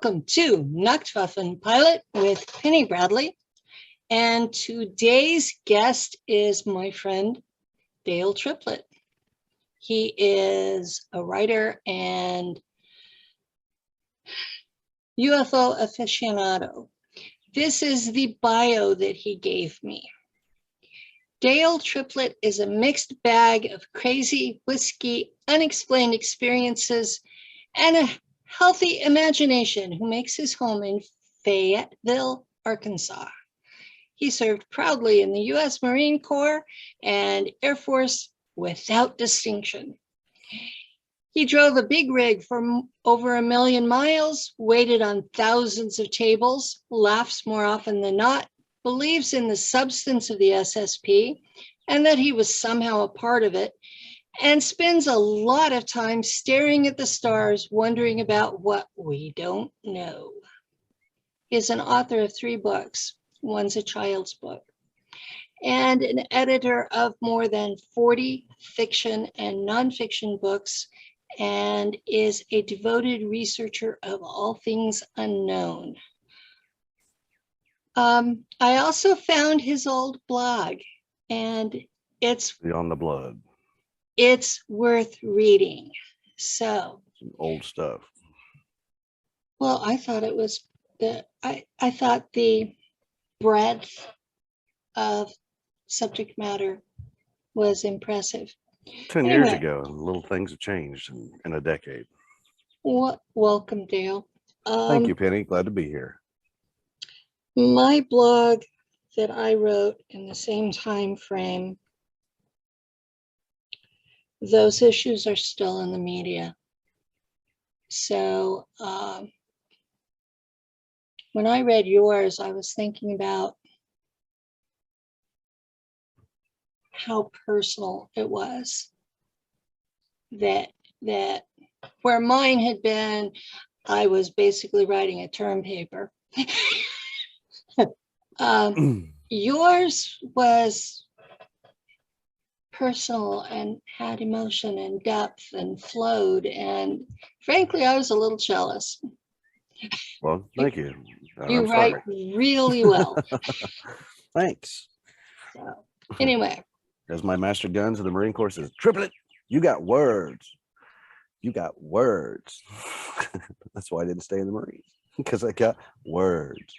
Welcome to Nacht Waffen Pilot with Penny Bradley. And today's guest is my friend, Dale Triplett. He is a writer and UFO aficionado. This is the bio that he gave me. Dale Triplett is a mixed bag of crazy, whiskey, unexplained experiences, and a healthy imagination who makes his home in Fayetteville, Arkansas. He served proudly in the U.S. Marine Corps and Air Force without distinction. He drove a big rig for over 1 million miles, waited on thousands of tables, laughs more often than not, believes in the substance of the SSP and that he was somehow a part of it, and spends a lot of time staring at the stars, wondering about what we don't know. He's an author of 3 books. One's a child's book, and an editor of more than 40 fiction and nonfiction books, and is a devoted researcher of all things unknown. I also found his old blog, and it's Beyond the Blood. It's worth reading. So Some old stuff. Well, I thought it was I thought the breadth of subject matter was impressive. 10 years ago, little things have changed in a decade. Welcome, Dale. Thank you, Penny. Glad to be here. My blog that I wrote in the same time frame, those issues are still in the media. So when I read yours, I was thinking about how personal it was. That where mine had been, I was basically writing a term paper. Yours was personal and had emotion and depth and flowed, and frankly, I was a little jealous. Well, thank you. You write really well. Thanks. So, anyway. As my master guns of the Marine Corps says, Triplett, you got words. You got words. That's why I didn't stay in the Marines, because I got words.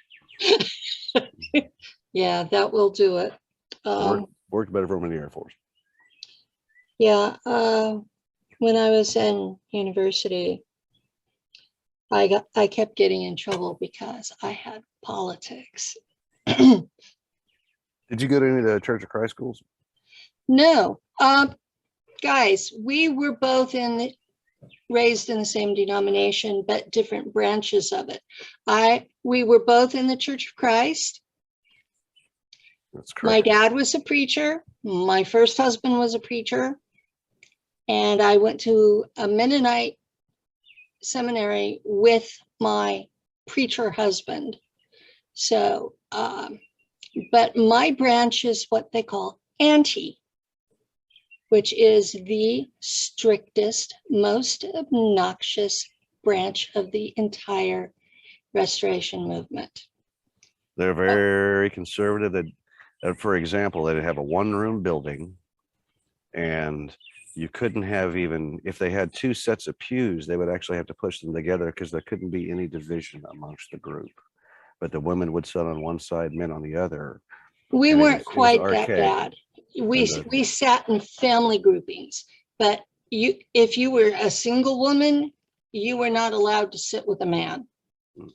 Yeah, that will do it. Worked better for me in the Air Force. Yeah, when I was in university, I kept getting in trouble because I had politics. Did you go to any of the Church of Christ schools? No, guys, we were both raised in the same denomination, but different branches of it. We were both in the Church of Christ. That's correct. My dad was a preacher. My first husband was a preacher. And I went to a Mennonite seminary with my preacher husband. So, but my branch is what they call anti, which is the strictest, most obnoxious branch of the entire Restoration movement. They're very conservative. For example, they'd have a 1-room building, and you couldn't have, even if they had 2 sets of pews, they would actually have to push them together because there couldn't be any division amongst the group. But the women would sit on one side, men on the other. We weren't quite that bad. We sat in family groupings, but if you were a single woman, you were not allowed to sit with a man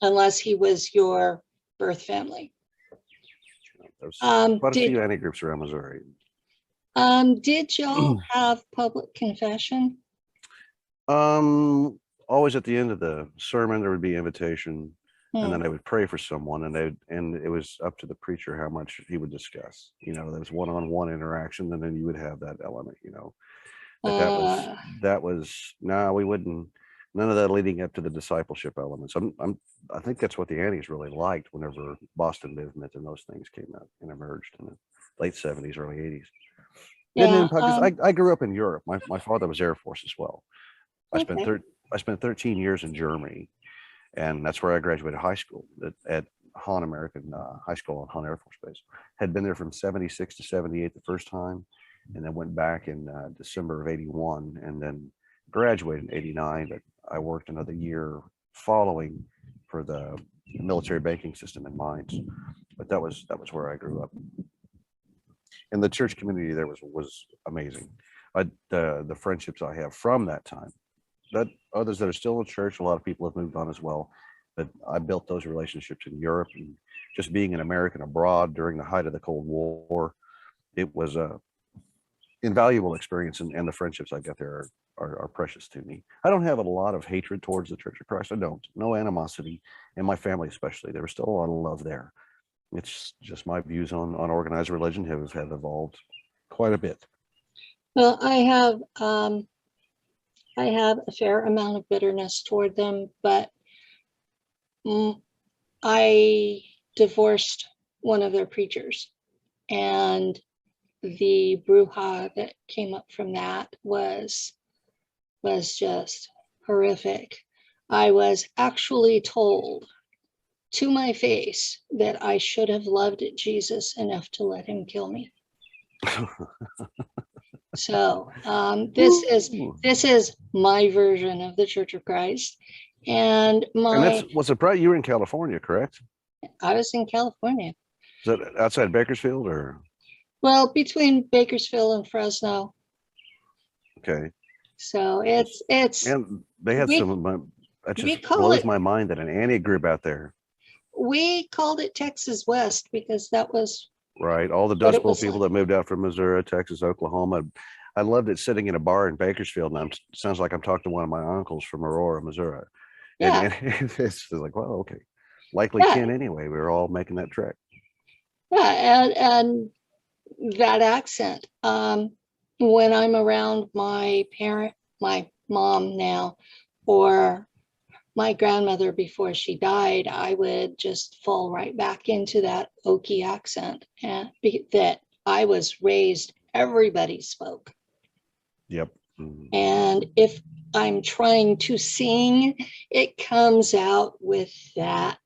unless he was your birth family. There's quite a few anti-groups around Missouri. Did y'all have public confession? Always at the end of the sermon, there would be invitation, and then they would pray for someone, and it was up to the preacher how much he would discuss. You know, there was one-on-one interaction, and then you would have that element. You know, but that was we wouldn't. None of that leading up to the discipleship elements. I think that's what the antis really liked whenever Boston movement and those things came out and emerged in the late 70s, early 80s. Yeah, I grew up in Europe. My father was Air Force as well. I spent 13 years in Germany, And that's where I graduated high school at Hahn American High School on Hahn Air Force Base. Had been there from 76 to 78 the first time, and then went back in December of 81, and then graduated in 89. But I worked another year following for the military banking system in mines. But that was where I grew up. And the church community there was amazing. The friendships I have from that time, that others that are still in church, a lot of people have moved on as well. But I built those relationships in Europe, and just being an American abroad during the height of the Cold War, it was a invaluable experience, and the friendships I got there are precious to me. I don't have a lot of hatred towards the Church of Christ. I don't. No animosity, and my family especially. There was still a lot of love there. It's just my views on organized religion have evolved quite a bit. Well, I have a fair amount of bitterness toward them, but I divorced one of their preachers, and the brouhaha that came up from that was just horrific. I was actually told to my face that I should have loved Jesus enough to let him kill me. So this is my version of the Church of Christ, and that's what's surprising. You were in California, correct? I was in California. Is that outside Bakersfield, or? Well, between Bakersfield and Fresno. Okay. So it's and they had some. That just blows my mind that an anti group out there. We called it Texas West because that was right. All the Dust Bowl people that moved out from Missouri, Texas, Oklahoma. I loved it sitting in a bar in Bakersfield, and sounds like I'm talking to one of my uncles from Aurora, Missouri. Yeah. And it's like, well, okay, likely kin anyway. We were all making that trek. Yeah, and that accent. When I'm around my mom now, or my grandmother before she died, I would just fall right back into that Okie accent, and that I was raised, everybody spoke. Yep. And if I'm trying to sing, it comes out with that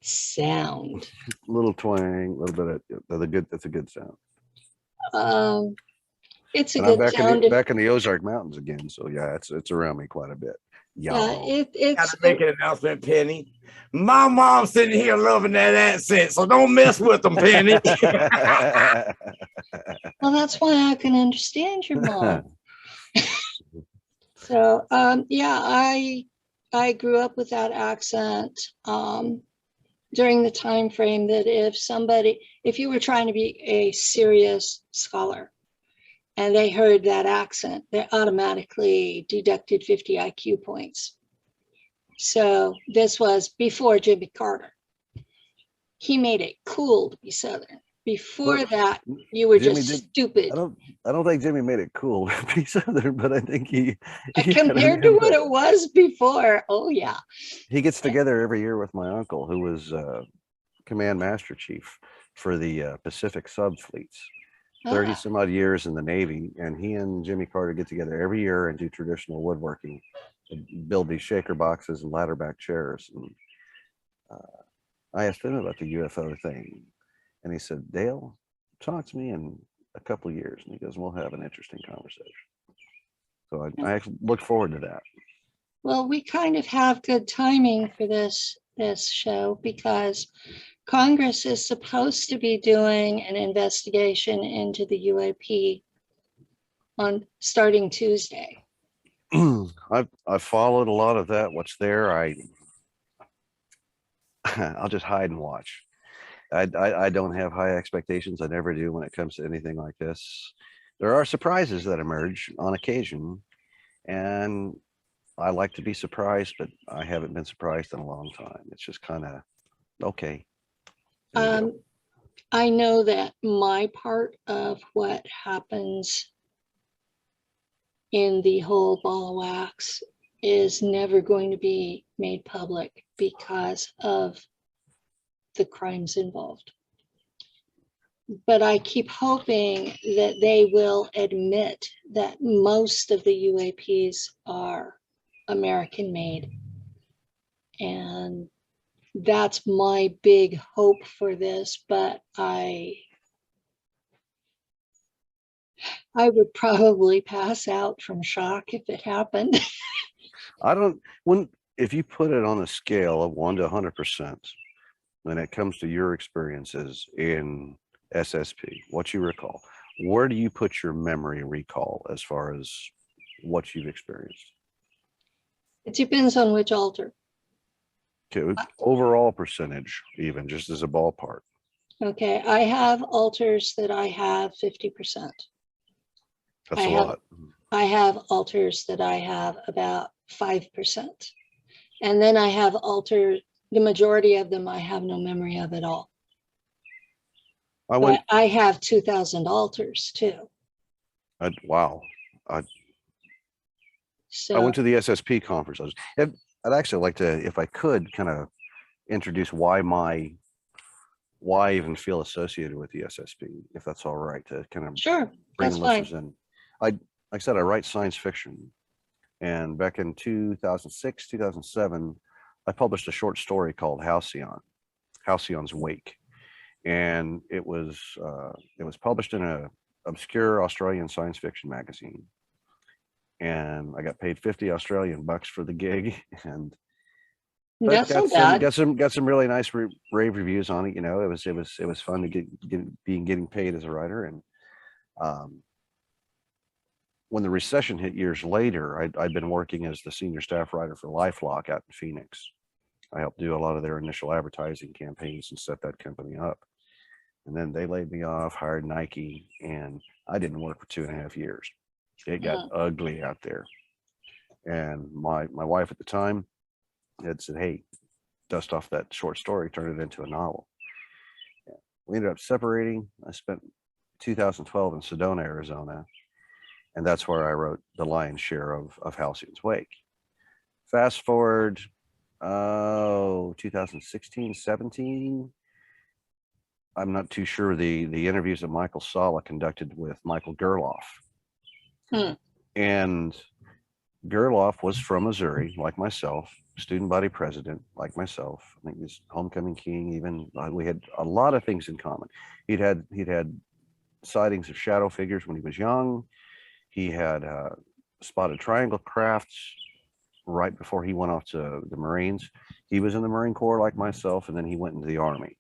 sound. A little twang, a little bit of that's a good sound. It's a good sound. Back in the Ozark Mountains again, so yeah, it's around me quite a bit. It's got to make an announcement, Penny. My mom's sitting here loving that accent, so don't mess with them, Penny. Well, that's why I can understand your mom. So yeah, I grew up with that accent during the time frame that if you were trying to be a serious scholar and they heard that accent, they automatically deducted 50 IQ points. So this was before Jimmy Carter. He made it cool to be Southern. Before that, you were just stupid. I don't think Jimmy made it cool to be Southern, but I think he compared to what it was before. Oh yeah. He gets together every year with my uncle, who was command master chief for the Pacific sub fleets. 30 some odd years in the Navy, and he and Jimmy Carter get together every year and do traditional woodworking, build these shaker boxes and ladder back chairs. And I asked him about the UFO thing, and he said, Dale, talk to me in a couple of years. And he goes, we'll have an interesting conversation. So I actually look forward to that. Well, we kind of have good timing for this show, because Congress is supposed to be doing an investigation into the UAP on starting Tuesday. I've followed a lot of that. What's there? I'll just hide and watch. I don't have high expectations. I never do when it comes to anything like this. There are surprises that emerge on occasion, and I like to be surprised, but I haven't been surprised in a long time. It's just kind of okay. I know that my part of what happens in the whole ball of wax is never going to be made public because of the crimes involved. But I keep hoping that they will admit that most of the UAPs are American made, And that's my big hope for this, but I would probably pass out from shock if it happened. If you put it on a scale of 1 to 100%, when it comes to your experiences in SSP, what you recall, where do you put your memory recall as far as what you've experienced? It depends on which altar. Okay, overall percentage, even just as a ballpark. Okay, I have altars that I have 50%. That's a lot. I have altars that I have about 5%. And then I have altars, the majority of them I have no memory of at all. But I have 2,000 altars too. Wow. I went to the SSP conference. I'd actually like to, if I could, kind of introduce why I even feel associated with the SSP, if that's all right, to kind of bring listeners in. Like I said, I write science fiction, and back in 2006, 2007, I published a short story called Halcyon's Wake, and it was published in a obscure Australian science fiction magazine, and I got paid 50 Australian bucks for the gig, and that's not bad. Got some really nice rave reviews on it. You know, it was fun to getting paid as a writer. And when the recession hit years later, I'd been working as the senior staff writer for LifeLock out in Phoenix. I helped do a lot of their initial advertising campaigns and set that company up. And then they laid me off, hired Nike, and I didn't work for 2.5 years. It got ugly out there. And my wife at the time had said, "Hey, dust off that short story, turn it into a novel." We ended up separating. I spent 2012 in Sedona, Arizona, and that's where I wrote the lion's share of Halcyon's Wake. Fast forward, 2016, 17. I'm not too sure the interviews that Michael Sala conducted with Michael Gerloff. And Gerloff was from Missouri, like myself, student body president, like myself. I think he's homecoming king. Even we had a lot of things in common. He'd had sightings of shadow figures when he was young. He had spotted triangle crafts right before he went off to the Marines. He was in the Marine Corps like myself, and then he went into the Army.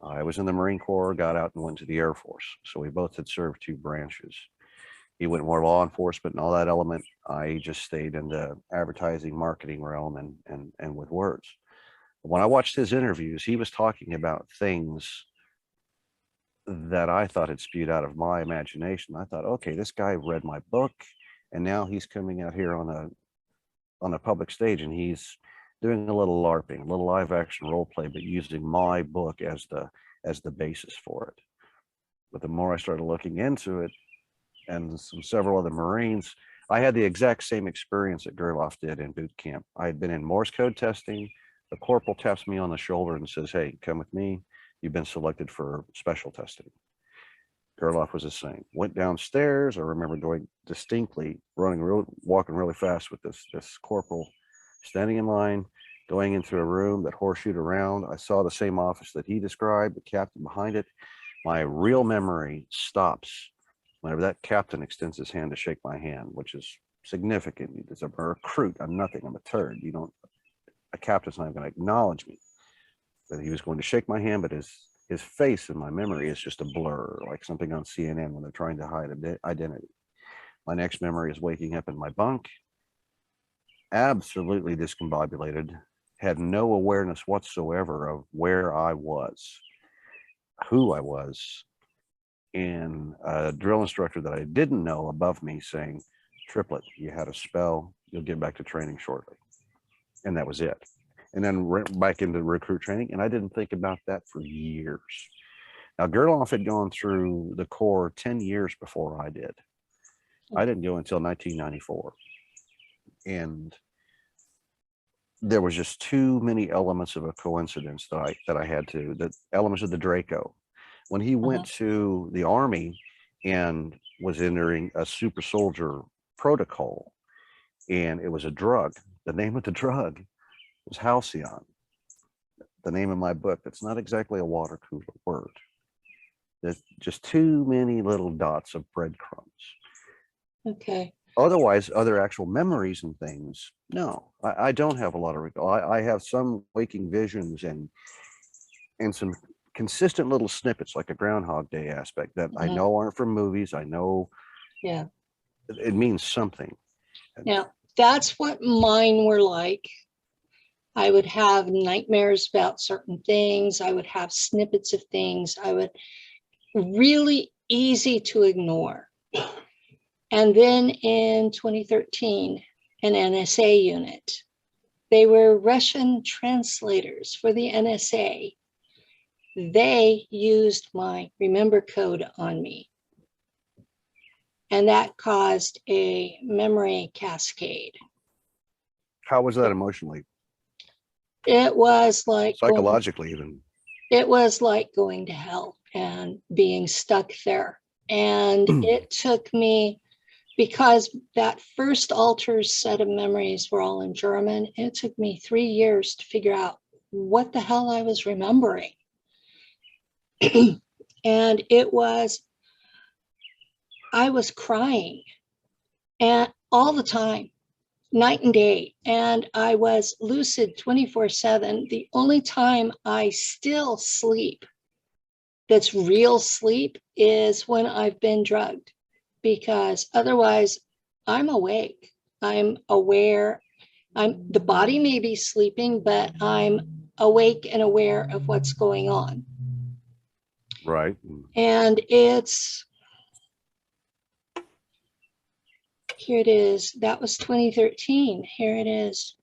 I was in the Marine Corps, got out and went to the Air Force. So we both had served 2 branches. He went more law enforcement and all that element. I just stayed in the advertising, marketing realm and with words. When I watched his interviews, he was talking about things that I thought had spewed out of my imagination. I thought, okay, this guy read my book, and now he's coming out here on a public stage, and he's doing a little LARPing, a little live action role play, but using my book as the basis for it. But the more I started looking into it, and several other Marines, I had the exact same experience that Gerloff did in boot camp. I had been in Morse code testing. The corporal taps me on the shoulder and says, "Hey, come with me. You've been selected for special testing." Gerloff was the same. Went downstairs. I remember going distinctly, walking really fast with this corporal, standing in line, going into a room that horseshoed around. I saw the same office that he described, the captain behind it. My real memory stops whenever that captain extends his hand to shake my hand, which is significant. As a recruit, I'm nothing. I'm a turd. A captain's not going to acknowledge me. But he was going to shake my hand, but his face in my memory is just a blur, like something on CNN when they're trying to hide identity. My next memory is waking up in my bunk, absolutely discombobulated, had no awareness whatsoever of where I was, who I was, and a drill instructor that I didn't know above me saying, "Triplett, you had a spell, you'll get back to training shortly." And that was it. And then back into recruit training, and I didn't think about that for years. Now, Gerloff had gone through the Corps 10 years before I did. I didn't go until 1994. And there was just too many elements of a coincidence that I had to, the elements of the Draco. When he went to the Army and was entering a super soldier protocol, and it was a drug, the name of the drug was halcyon, the name of my book. That's not exactly a water cooler word. There's just too many little dots of breadcrumbs. Okay. Otherwise, other actual memories and things, no, I don't have a lot of recall. I have some waking visions and some consistent little snippets, like a Groundhog Day aspect that I know aren't from movies. I know Yeah. it means something. Now, that's what mine were like. I would have nightmares about certain things. I would have snippets of things. I would really easy to ignore. And then in 2013, an NSA unit, they were Russian translators for the NSA. They used my remember code on me. And that caused a memory cascade. How was that emotionally? It was like Psychologically, even. It was like going to hell and being stuck there. And it took me, because that first alter's set of memories were all in German, it took me 3 years to figure out what the hell I was remembering. And I was crying and all the time, night and day, and I was lucid 24/7. The only time I still sleep that's real sleep is when I've been drugged, because otherwise I'm awake, I'm aware, the body may be sleeping, but I'm awake and aware of what's going on. Right. And here it is. That was 2013. Here it is,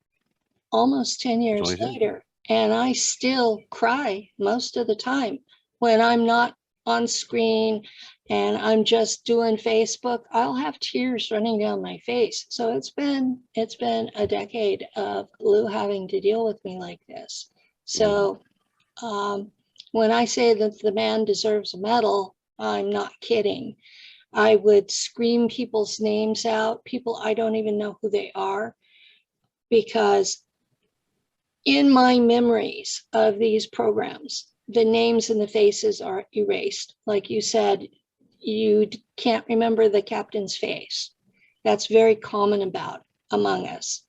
almost 10 years later. And I still cry most of the time when I'm not on screen and I'm just doing Facebook. I'll have tears running down my face. So it's been a decade of Lou having to deal with me like this. So when I say that the man deserves a medal, I'm not kidding. I would scream people's names out, people I don't even know who they are, because in my memories of these programs, the names and the faces are erased. Like you said, you can't remember the captain's face. That's very common among us.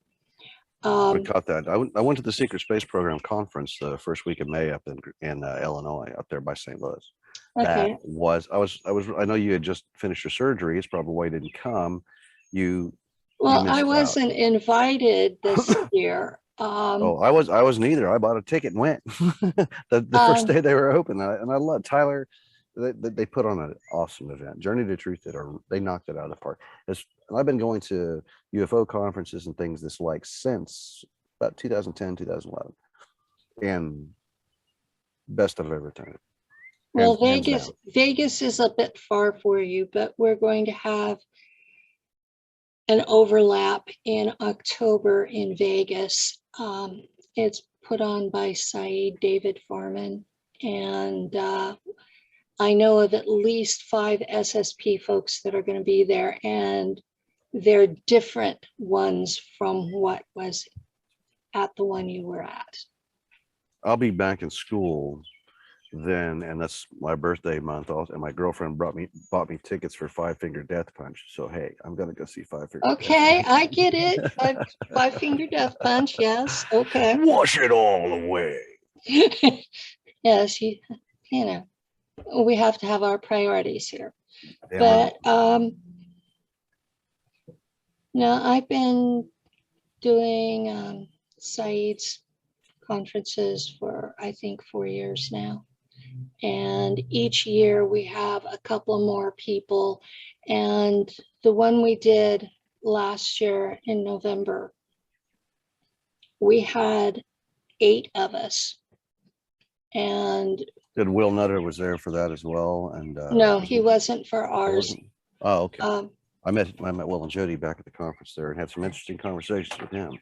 I caught that. I went to the Secret Space Program conference the first week of May up in Illinois, up there by St. Louis. Okay. I know you had just finished your surgery. It's probably why you didn't come. Well, I wasn't invited this year. I wasn't either. I bought a ticket and went the first day they were open. And I love Tyler. They put on an awesome event. Journey to Truth they knocked it out of the park. And I've been going to UFO conferences and things since about 2010, 2011, and best I've ever attended. Well, Vegas is a bit far for you, but we're going to have an overlap in October in Vegas. It's put on by Saeed David Farman, and I know of at least 5 SSP folks that are going to be there, and they're different ones from what was at the one you were at. I'll be back in school then, and that's my birthday month also, and my girlfriend bought me tickets for Five Finger Death Punch, so hey, I'm gonna go see Five Finger Okay, I get it. Five Finger Death Punch, yes. Okay. Wash it all away. Yes, you know, we have to have our priorities here. Yeah, but no, I've been doing Saeed's conferences for I think 4 years now. And each year we have a couple more people. And the one we did last year in November, we had 8 of us. And good. Will Nutter was there for that as well. And no, he wasn't for ours. Oh, okay. I met Will and Jody back at the conference there and had some interesting conversations with him.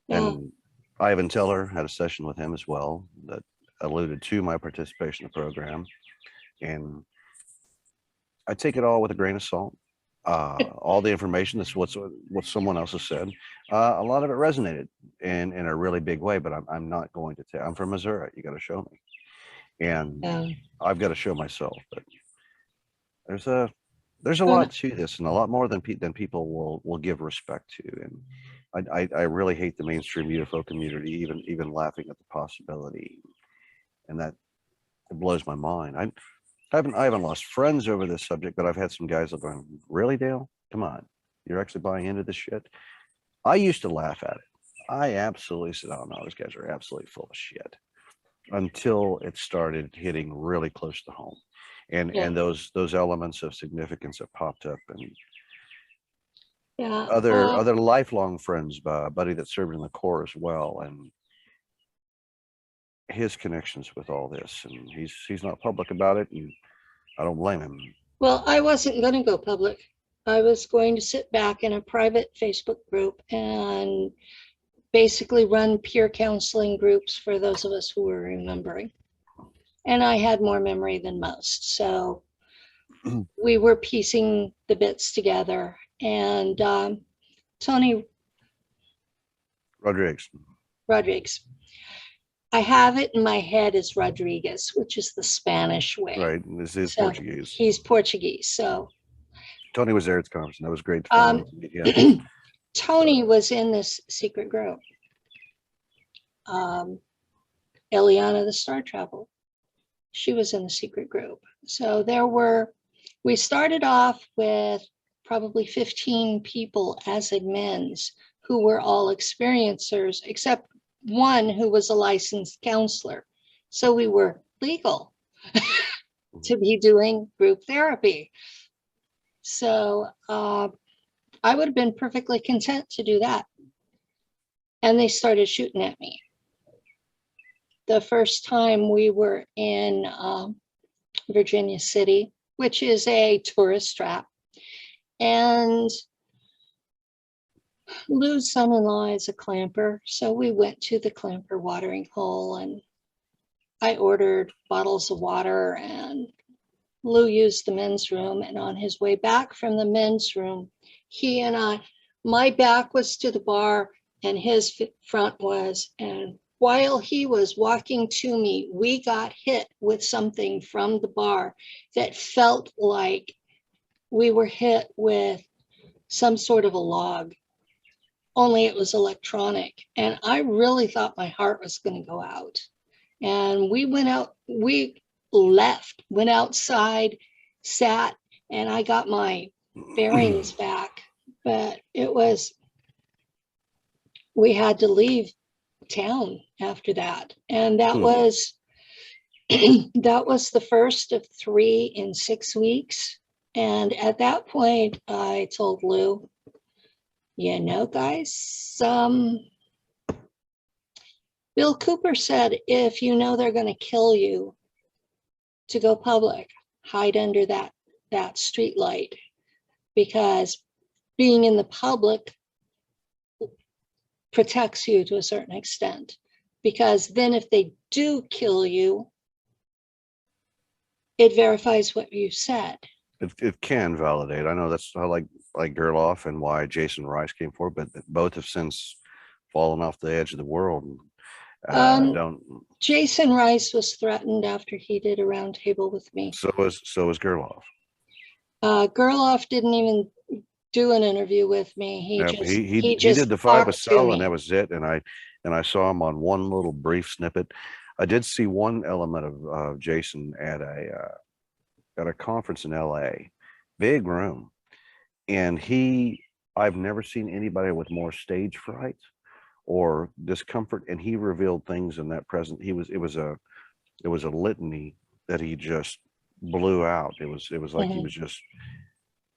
Yeah. And Ivan Teller had a session with him as well that alluded to my participation in the program. And I take it all with a grain of salt. all the information. That's what someone else has said. A lot of it resonated in a really big way, but I'm not going to tell. I'm from Missouri. You got to show me, and I've got to show myself. But there's a lot to this, and a lot more than people will give respect to. And I really hate the mainstream UFO community, even laughing at the possibility, and that it blows my mind. I haven't lost friends over this subject, but I've had some guys that going, "Really, Dale? Come on, you're actually buying into this shit?" I used to laugh at it. I absolutely said, "Oh no, those guys are absolutely full of shit," until it started hitting really close to home, and those elements of significance that popped up, and other lifelong friends, a buddy that served in the Corps as well, and his connections with all this, and he's not public about it, and I don't blame him. Well, I wasn't going to go public. I was going to sit back in a private Facebook group and basically run peer counseling groups for those of us who were remembering. And I had more memory than most. So we were piecing the bits together. And Tony Rodriguez. I have it in my head as Rodriguez, which is the Spanish way. Right. This is Portuguese. He's Portuguese. So Tony was there at the conference. That was great. Yeah. Tony was in this secret group. Eliana, the Star Traveler, she was in the secret group. So we started off with probably 15 people as admins who were all experiencers, except one who was a licensed counselor. So we were legal to be doing group therapy. So I would have been perfectly content to do that. And they started shooting at me. The first time we were in Virginia City, which is a tourist trap. And Lou's son-in-law is a clamper. So we went to the clamper watering hole and I ordered bottles of water, and Lou used the men's room. And on his way back from the men's room, my back was to the bar and his front was. And while he was walking to me, we got hit with something from the bar that felt like we were hit with some sort of a log, only it was electronic. And I really thought my heart was going to go out. And we went out, we left, went outside, sat, and I got my bearings back. But we had to leave town after that. And that was the first of 3 in 6 weeks. And at that point, I told Lou, you know, guys, Bill Cooper said, if you know they're going to kill you, to go public, hide under that street light, because being in the public protects you to a certain extent. Because then if they do kill you, it verifies what you said. It can validate. I know that's how like Gerloff and why Jason Rice came forward, but both have since fallen off the edge of the world. Jason Rice was threatened after he did a roundtable with me. So was Gerloff. Gerloff didn't even do an interview with me. He just did the 5 with Cell, and that was it. And I saw him on one little brief snippet. I did see one element of Jason at a conference in LA, big room, and I've never seen anybody with more stage fright or discomfort, and he revealed things in that present. It was a litany that he just blew out. It was like he was just,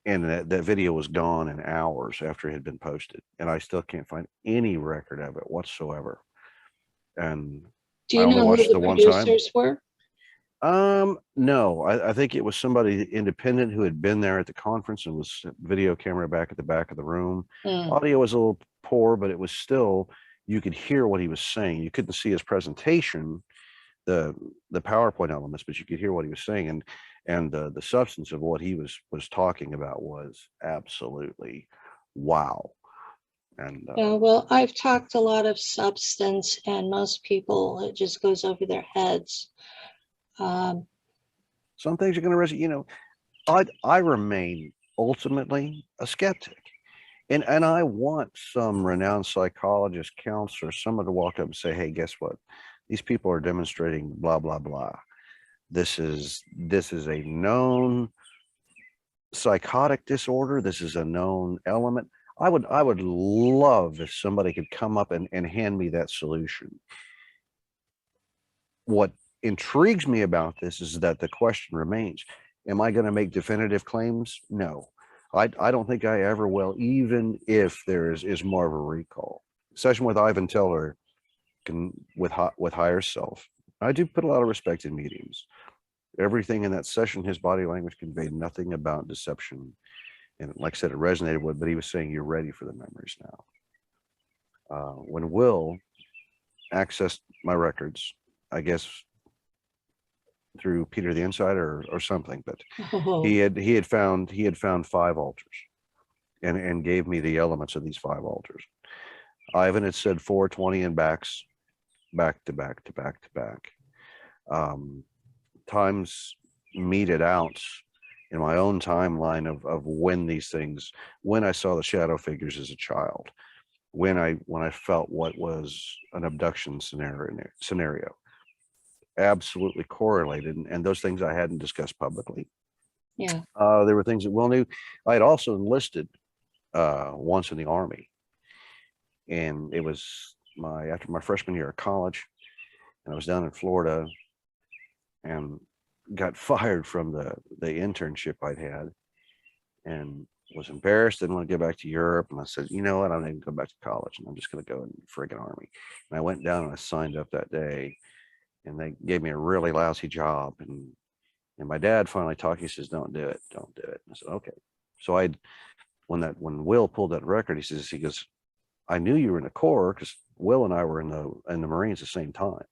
and that video was gone in hours after it had been posted, and I still can't find any record of it whatsoever. And do you know who the producers were? No, I think it was somebody independent who had been there at the conference and was video camera back at the back of the room. Audio was a little poor, but it was still, you could hear what he was saying. You couldn't see his presentation, the PowerPoint elements, but you could hear what he was saying. And the substance of what he was talking about was absolutely wow. And well, I've talked a lot of substance, and most people, it just goes over their heads. some things are going to resonate. You know, I remain ultimately a skeptic. And I want some renowned psychologist, counselor, someone to walk up and say, hey, guess what? These people are demonstrating blah, blah, blah. This is a known psychotic disorder. This is a known element. I would love if somebody could come up and hand me that solution. What intrigues me about this is that the question remains, am I going to make definitive claims? No. I don't think I ever will, even if there is more of a recall. Session with Ivan Teller with higher self. I do put a lot of respect in mediums. Everything in that session, his body language conveyed nothing about deception. And like I said, it resonated with, but he was saying, you're ready for the memories now. When Will accessed my records, I guess through Peter the Insider or something, but he had found 5 altars and gave me the elements of these 5 altars. Ivan had said 420 and backs, back to back to back to back. Times meted out in my own timeline of when these things, when I saw the shadow figures as a child, when I felt what was an abduction scenario. Absolutely correlated, and those things I hadn't discussed publicly. Yeah. There were things that Will knew. I had also enlisted once in the Army, and it was after my freshman year of college, and I was down in Florida, and got fired from the internship I'd had, and was embarrassed. Didn't want to go back to Europe, and I said, you know what? I'm not even go back to college, and I'm just going to go in the friggin' Army. And I went down and I signed up that day. And they gave me a really lousy job. And my dad finally talked. He says, don't do it. Don't do it. I said, okay. So when Will pulled that record, he goes, I knew you were in the Corps because Will and I were in the Marines at the same time.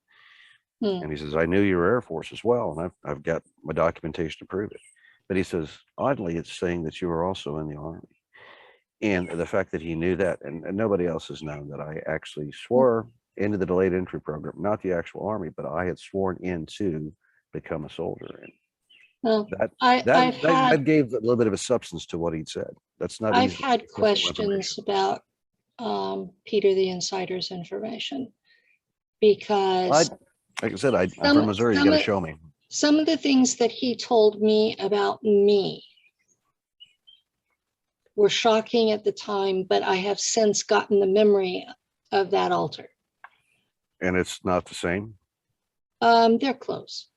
And he says, I knew you were Air Force as well. And I've got my documentation to prove it. But he says, oddly, it's saying that you were also in the Army. And the fact that he knew that, and nobody else has known that I actually swore into the delayed entry program, not the actual Army, but I had sworn in to become a soldier. And well, that gave a little bit of a substance to what he'd said. That's not I've easy. had questions about Peter the Insider's information, because like I said, I'm from Missouri. You got to show me. Some of the things that he told me about me were shocking at the time, but I have since gotten the memory of that altar. And it's not the same? They're close.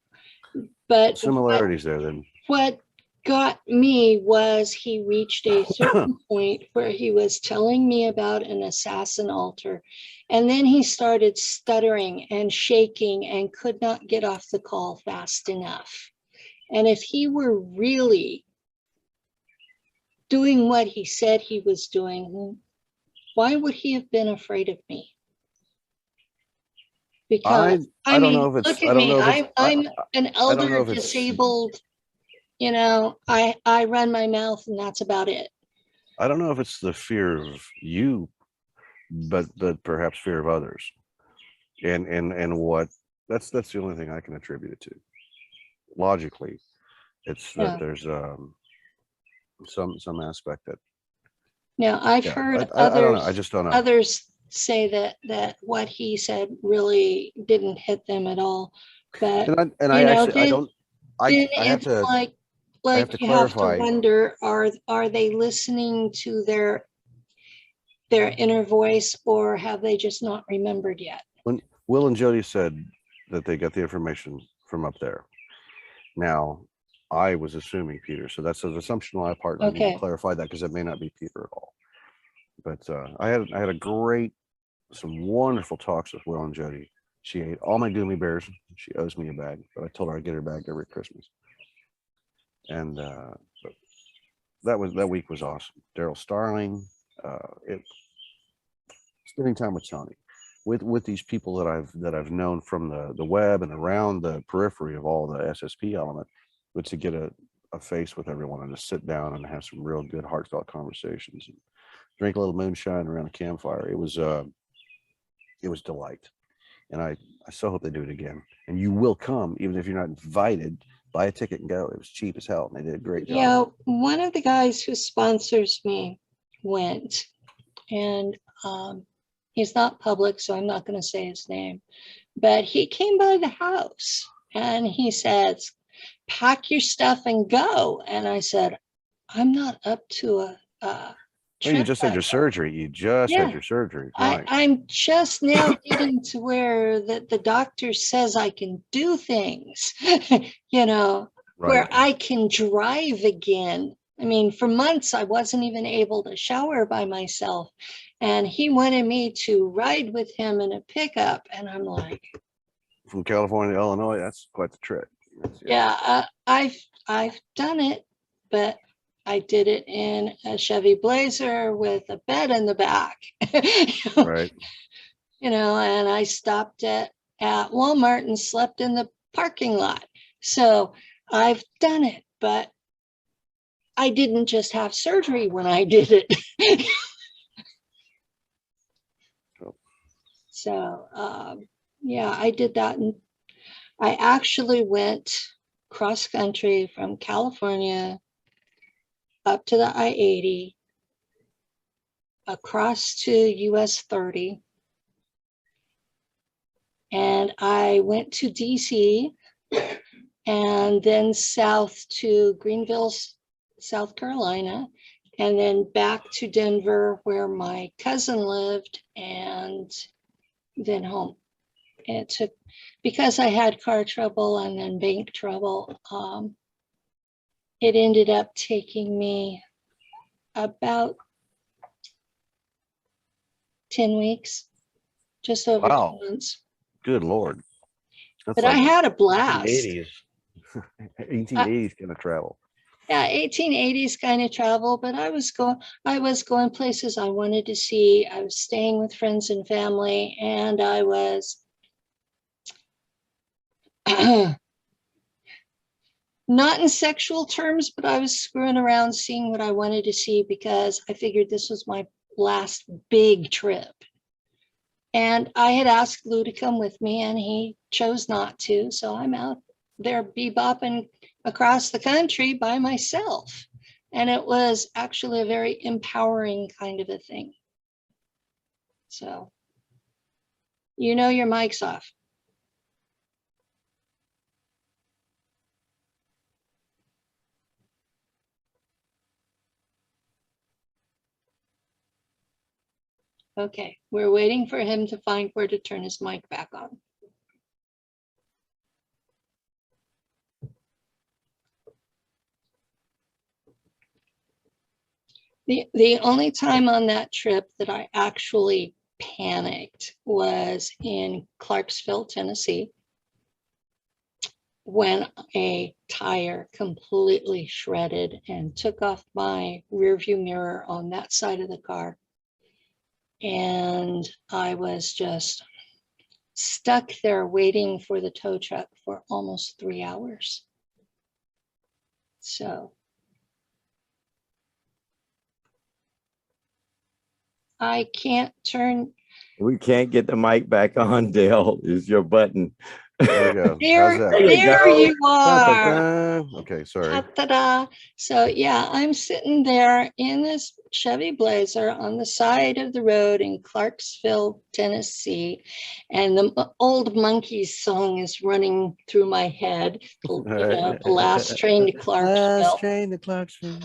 But similarities there then. What got me was he reached a certain point where he was telling me about an assassin altar, and then he started stuttering and shaking and could not get off the call fast enough. And if he were really doing what he said he was doing, why would he have been afraid of me? Because I don't know if it's, look at me, I'm an elder disabled, you know, I run my mouth and that's about it. I don't know if it's the fear of you, but perhaps fear of others. And what that's the only thing I can attribute it to. Logically, it's that there's some aspect that. Now I've heard I just don't know. Others say that what he said really didn't hit them at all. But I have to wonder, are they listening to their inner voice, or have they just not remembered yet? When Will and Jody said that they got the information from up there, now I was assuming Peter, so that's an assumption on my part. I need to clarify that because it may not be Peter at all. But I had some wonderful talks with Will and Jody. She ate all my gummy bears. She owes me a bag, but I told her I'd get her bag every Christmas. And that week was awesome. Daryl Starling, spending time with Tony, with these people that I've known from the web and around the periphery of all the SSP element. but to get a face with everyone and just sit down and have some real good heartfelt conversations and drink a little moonshine around a campfire. It was delight. And I so hope they do it again. And you will come, even if you're not invited, buy a ticket and go. It was cheap as hell. And they did a great job. Yeah, one of the guys who sponsors me went, and he's not public, so I'm not going to say his name, but he came by the house and he says, pack your stuff and go. And I said, I'm not up to a Well, you just had your surgery. You just had your surgery. Right. I'm just now getting to where the doctor says I can do things, you know, where I can drive again. I mean, for months, I wasn't even able to shower by myself. And he wanted me to ride with him in a pickup. And I'm like, from California to Illinois, that's quite the trip. Yeah, I've done it, but I did it in a Chevy Blazer with a bed in the back. Right. You know, and I stopped at Walmart and slept in the parking lot. So I've done it, but I didn't just have surgery when I did it. So yeah, I did that. And I actually went cross country from California up to the I-80, across to US 30. And I went to DC and then south to Greenville, South Carolina, and then back to Denver where my cousin lived, and then home. And it took, because I had car trouble and then bank trouble, it ended up taking me about 10 weeks, just over 2 months. Good Lord. That's but like I had a blast. 1880s. 1880s kind of travel. Yeah, 1880s kind of travel, but I was going places I wanted to see. I was staying with friends and family, and I was not in sexual terms, but I was screwing around, seeing what I wanted to see, because I figured this was my last big trip. And I had asked Lou to come with me, and he chose not to. So I'm out there bebopping across the country by myself. And it was actually a very empowering kind of a thing. So, you know, your mic's off. Okay, we're waiting for him to find where to turn his mic back on. The only time on that trip that I actually panicked was in Clarksville, Tennessee, when a tire completely shredded and took off my rear view mirror on that side of the car. And I was just stuck there waiting for the tow truck for almost 3 hours. So I can't turn. We can't get the mic back on, Dale. Is your button. There we go. There you are. Okay, sorry. Ta-da. So yeah, I'm sitting there in this Chevy Blazer on the side of the road in Clarksville, Tennessee, and the old Monkees song is running through my head. You know, the last train to Clarksville. Last train to Clarksville.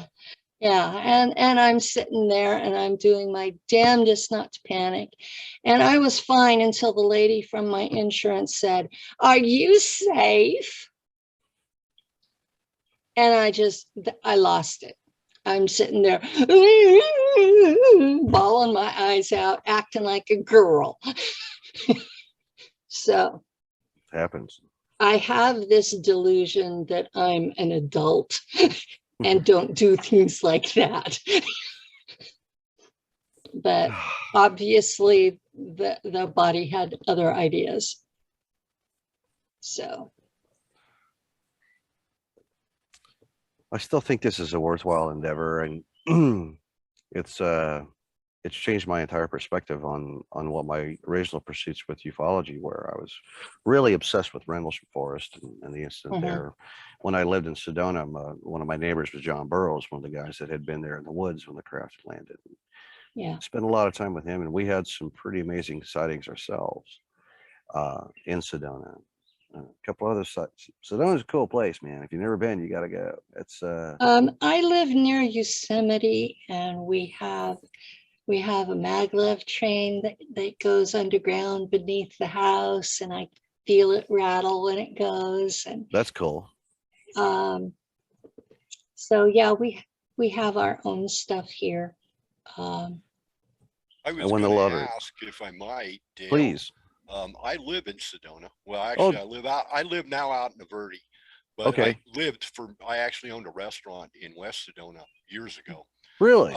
Yeah, and I'm sitting there and I'm doing my damnedest not to panic. And I was fine until the lady from my insurance said, "Are you safe?" And I lost it. I'm sitting there, bawling my eyes out, acting like a girl. So it happens. I have this delusion that I'm an adult and don't do things like that. But obviously the body had other ideas. So I still think this is a worthwhile endeavor, and it's changed my entire perspective on what my original pursuits with ufology were. I was really obsessed with Rendlesham Forest and the incident there. When I lived in Sedona, one of my neighbors was John Burroughs, one of the guys that had been there in the woods when the craft landed. Yeah. Spent a lot of time with him, and we had some pretty amazing sightings ourselves in Sedona. A couple other sites. Sedona's a cool place, man. If you've never been, you got to go. It's I live near Yosemite, and we have a maglev train that goes underground beneath the house, and I feel it rattle when it goes. And that's cool. so yeah, we have our own stuff here. I was going to ask if I might, Dale. Please. I live in Sedona. Well, actually, I live now out in Averti, but okay. I actually owned a restaurant in West Sedona years ago. Really?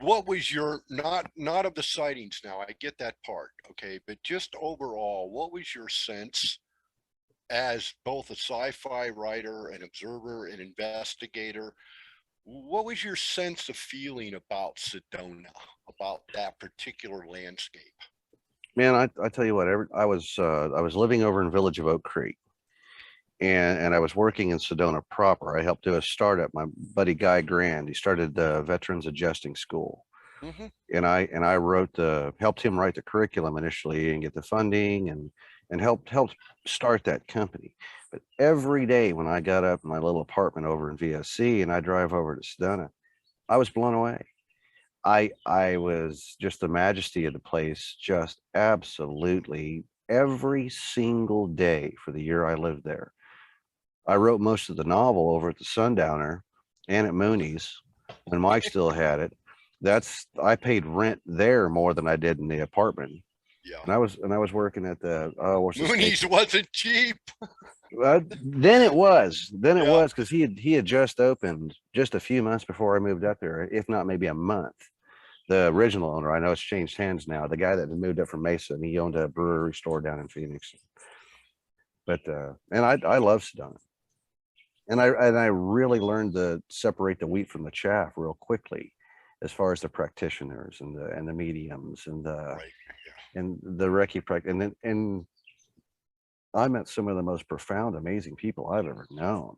What was your, not of the sightings now, I get that part, okay, but just overall, what was your sense as both a sci-fi writer, an observer, an investigator? What was your sense of feeling about Sedona, about that particular landscape? Man, I tell you what, I was living over in Village of Oak Creek, and I was working in Sedona proper. I helped do a startup. My buddy Guy Grand, he started the Veterans Adjusting School, and I helped him write the curriculum initially and get the funding and helped start that company. But every day when I got up in my little apartment over in VSC and I drive over to Sedona, I was blown away. I was just the majesty of the place, just absolutely every single day for the year I lived there. I wrote most of the novel over at the Sundowner and at Mooney's when Mike still had it. I paid rent there more than I did in the apartment. Yeah. And I was working at the Mooney's wasn't cheap. Then it was because he had just opened just a few months before I moved up there, if not maybe a month. The original owner, I know it's changed hands now. The guy that moved up from Mesa, and he owned a brewery store down in Phoenix. But and I love Sedona, and I really learned to separate the wheat from the chaff real quickly, as far as the practitioners and the mediums and the Reiki and I met some of the most profound, amazing people I've ever known,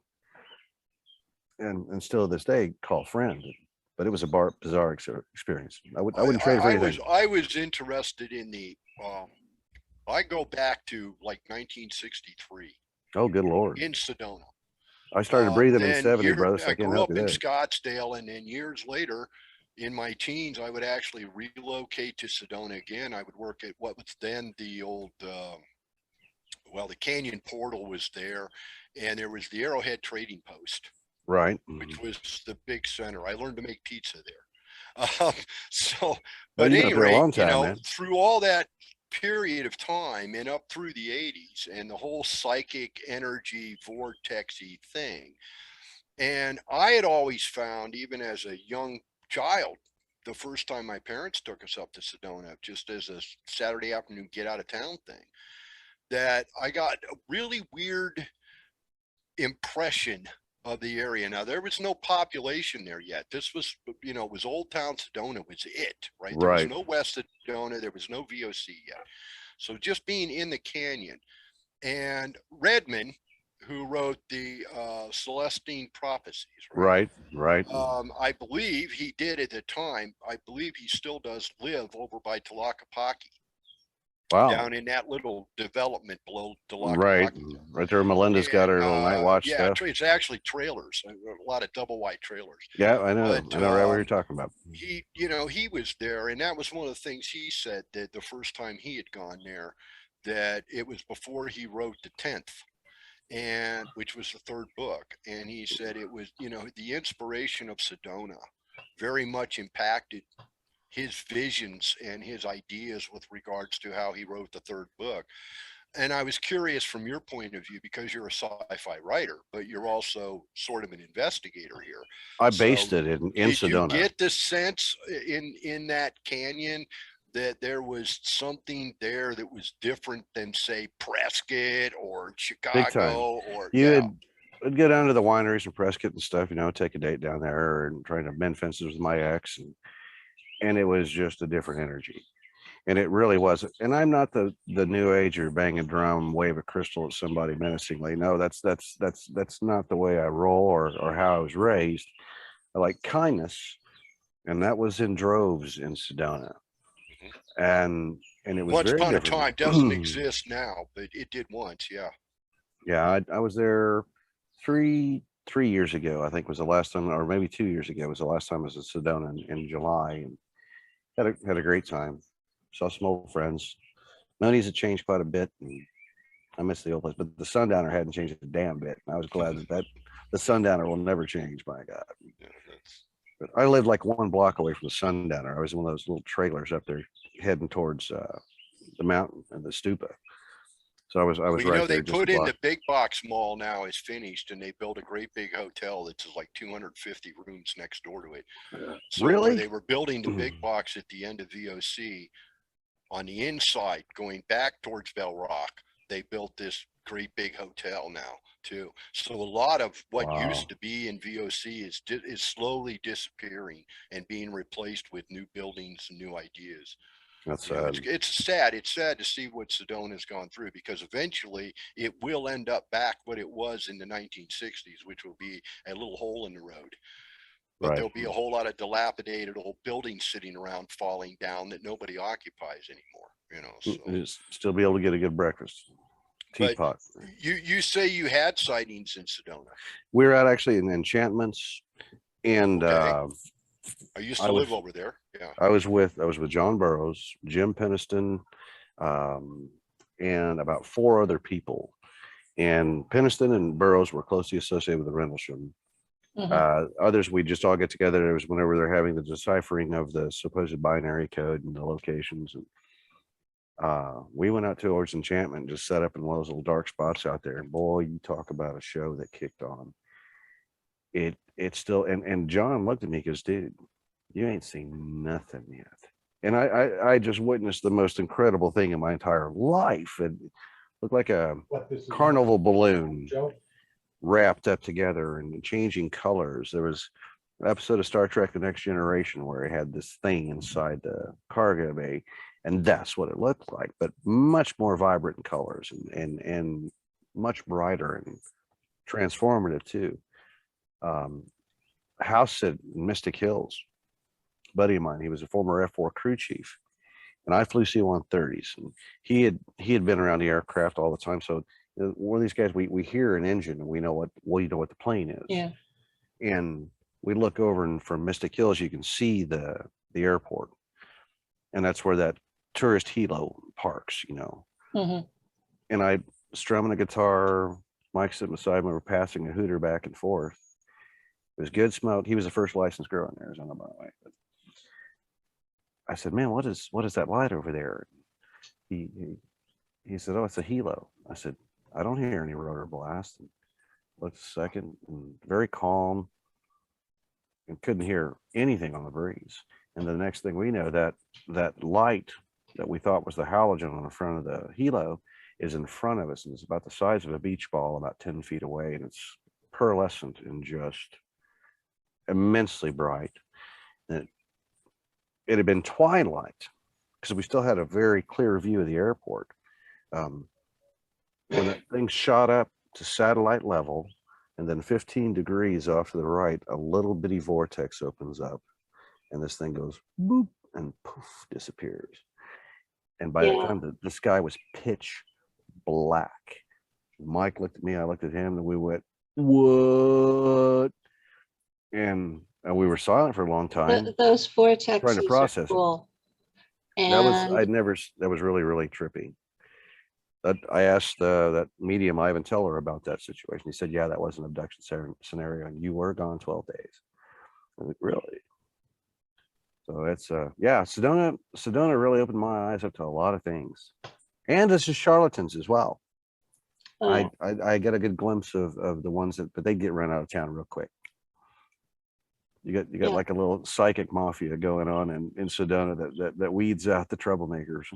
and still to this day call friend. But it was a bizarre experience. I wouldn't trade for anything. I was interested in the. I go back to like 1963. Oh, good Lord! In Sedona. I started breathing in 70, brother. So I grew up in Scottsdale, and then years later, in my teens, I would actually relocate to Sedona again. I would work at what was then the old. The Canyon Portal was there, and there was the Arrowhead Trading Post. Right. Which was the big center. I learned to make pizza there. But anyway, through all that period of time and up through the 80s and the whole psychic energy vortexy thing. And I had always found, even as a young child, the first time my parents took us up to Sedona, just as a Saturday afternoon get out of town thing, that I got a really weird impression of the area. Now, there was no population there yet. This was, it was Old Town Sedona was it, right? There was no West Sedona. There was no VOC yet. So just being in the canyon. And Redman, who wrote the Celestine Prophecies, right. I believe he did at the time. I believe he still does live over by Tlaquepaque. Wow. Down in that little development below Tlaquepaque. Right there. Melinda's got her little night watch stuff. It's actually trailers, a lot of double wide trailers. Yeah, I know. I know right what you're talking about. He was there, and that was one of the things he said, that the first time he had gone there, that it was before he wrote the 10th, and which was the third book. And he said it was, the inspiration of Sedona very much impacted his visions and his ideas with regards to how he wrote the third book. And I was curious from your point of view, because you're a sci-fi writer, but you're also sort of an investigator here. I based it in Sedona. Did you get the sense in that canyon that there was something there that was different than, say, Prescott or Chicago? Or I'd go down to the wineries and Prescott and stuff, take a date down there and trying to mend fences with my ex. And it was just a different energy. And it really wasn't. And I'm not the new ager, bang a drum, wave a crystal at somebody menacingly. No, that's not the way I roll or how I was raised. I like kindness. And that was in droves in Sedona. And it was once very upon different. a time, doesn't exist now, but it did once. Yeah. Yeah, I was there three years ago, I think was the last time, or maybe 2 years ago was the last time I was in Sedona in July, and had a great time. Saw some old friends. Monies had changed quite a bit, and I miss the old place, but the Sundowner hadn't changed a damn bit. And I was glad that the Sundowner will never change, my God. Yeah, But I lived like 1 block away from the Sundowner. I was in one of those little trailers up there heading towards the mountain and the stupa. So I was well, right they there. Just put in the big box mall now is finished, and they built a great big hotel that's like 250 rooms next door to it. So really? where they were building the big box at the end of VOC, on the inside, going back towards Bell Rock, they built this great big hotel now too. So a lot of what used to be in VOC is slowly disappearing and being replaced with new buildings and new ideas. That's it's sad. It's sad to see what Sedona has gone through, because eventually it will end up back what it was in the 1960s, which will be a little hole in the road. But right. There'll be a whole lot of dilapidated old buildings sitting around falling down that nobody occupies anymore. So. Still be able to get a good breakfast. Teapot. You say you had sightings in Sedona. We're out actually in Enchantments, and okay. I used to live over there. Yeah. I was with John Burroughs, Jim Penniston, and about 4 other people. And Penniston and Burroughs were closely associated with the Rendlesham. Others, we just all get together. It was whenever they're having the deciphering of the supposed binary code and the locations. And we went out to Or's Enchantment and just set up in one of those little dark spots out there. And boy, you talk about a show that kicked on. It's still, and John looked at me because, dude, you ain't seen nothing yet. And I just witnessed the most incredible thing in my entire life. It looked like a carnival balloon wrapped up together and changing colors. There was an episode of Star Trek: The Next Generation where it had this thing inside the cargo bay, and that's what it looked like, but much more vibrant in colors and much brighter and transformative too. House at Mystic Hills, buddy of mine, he was a former F4 crew chief, and I flew C-130s, and he had been around the aircraft all the time. So one of these guys, we hear an engine and we know what the plane is. Yeah. And we look over, and from Mystic Hills you can see the airport, and that's where that tourist helo parks, And I strumming a guitar, Mike sitting beside me, we're passing a hooter back and forth. It was good smoke. He was the first licensed grower in Arizona, by the way. But I said, man, what is that light over there? He said, oh, it's a helo. I said, I don't hear any rotor blast. And looked a second, and very calm, and couldn't hear anything on the breeze. And the next thing we know, that light that we thought was the halogen on the front of the helo is in front of us, and it's about the size of a beach ball, about 10 feet away, and it's pearlescent and just immensely bright. And it had been twilight because we still had a very clear view of the airport. When that thing shot up to satellite level, and then 15 degrees off to the right, a little bitty vortex opens up, and this thing goes boop and poof, disappears. And by the time the sky was pitch black, Mike looked at me, I looked at him, and we went, what? And we were silent for a long time. Those vortexes trying to process are cool. And that was really, really trippy. I asked that medium Ivan Teller about that situation. He said, yeah, that was an abduction scenario, and you were gone 12 days. I was like, really? So it's Sedona really opened my eyes up to a lot of things, and this is charlatans as well. I get a good glimpse of the ones but they get run out of town real quick. You got like a little psychic mafia going on in Sedona that weeds out the troublemakers,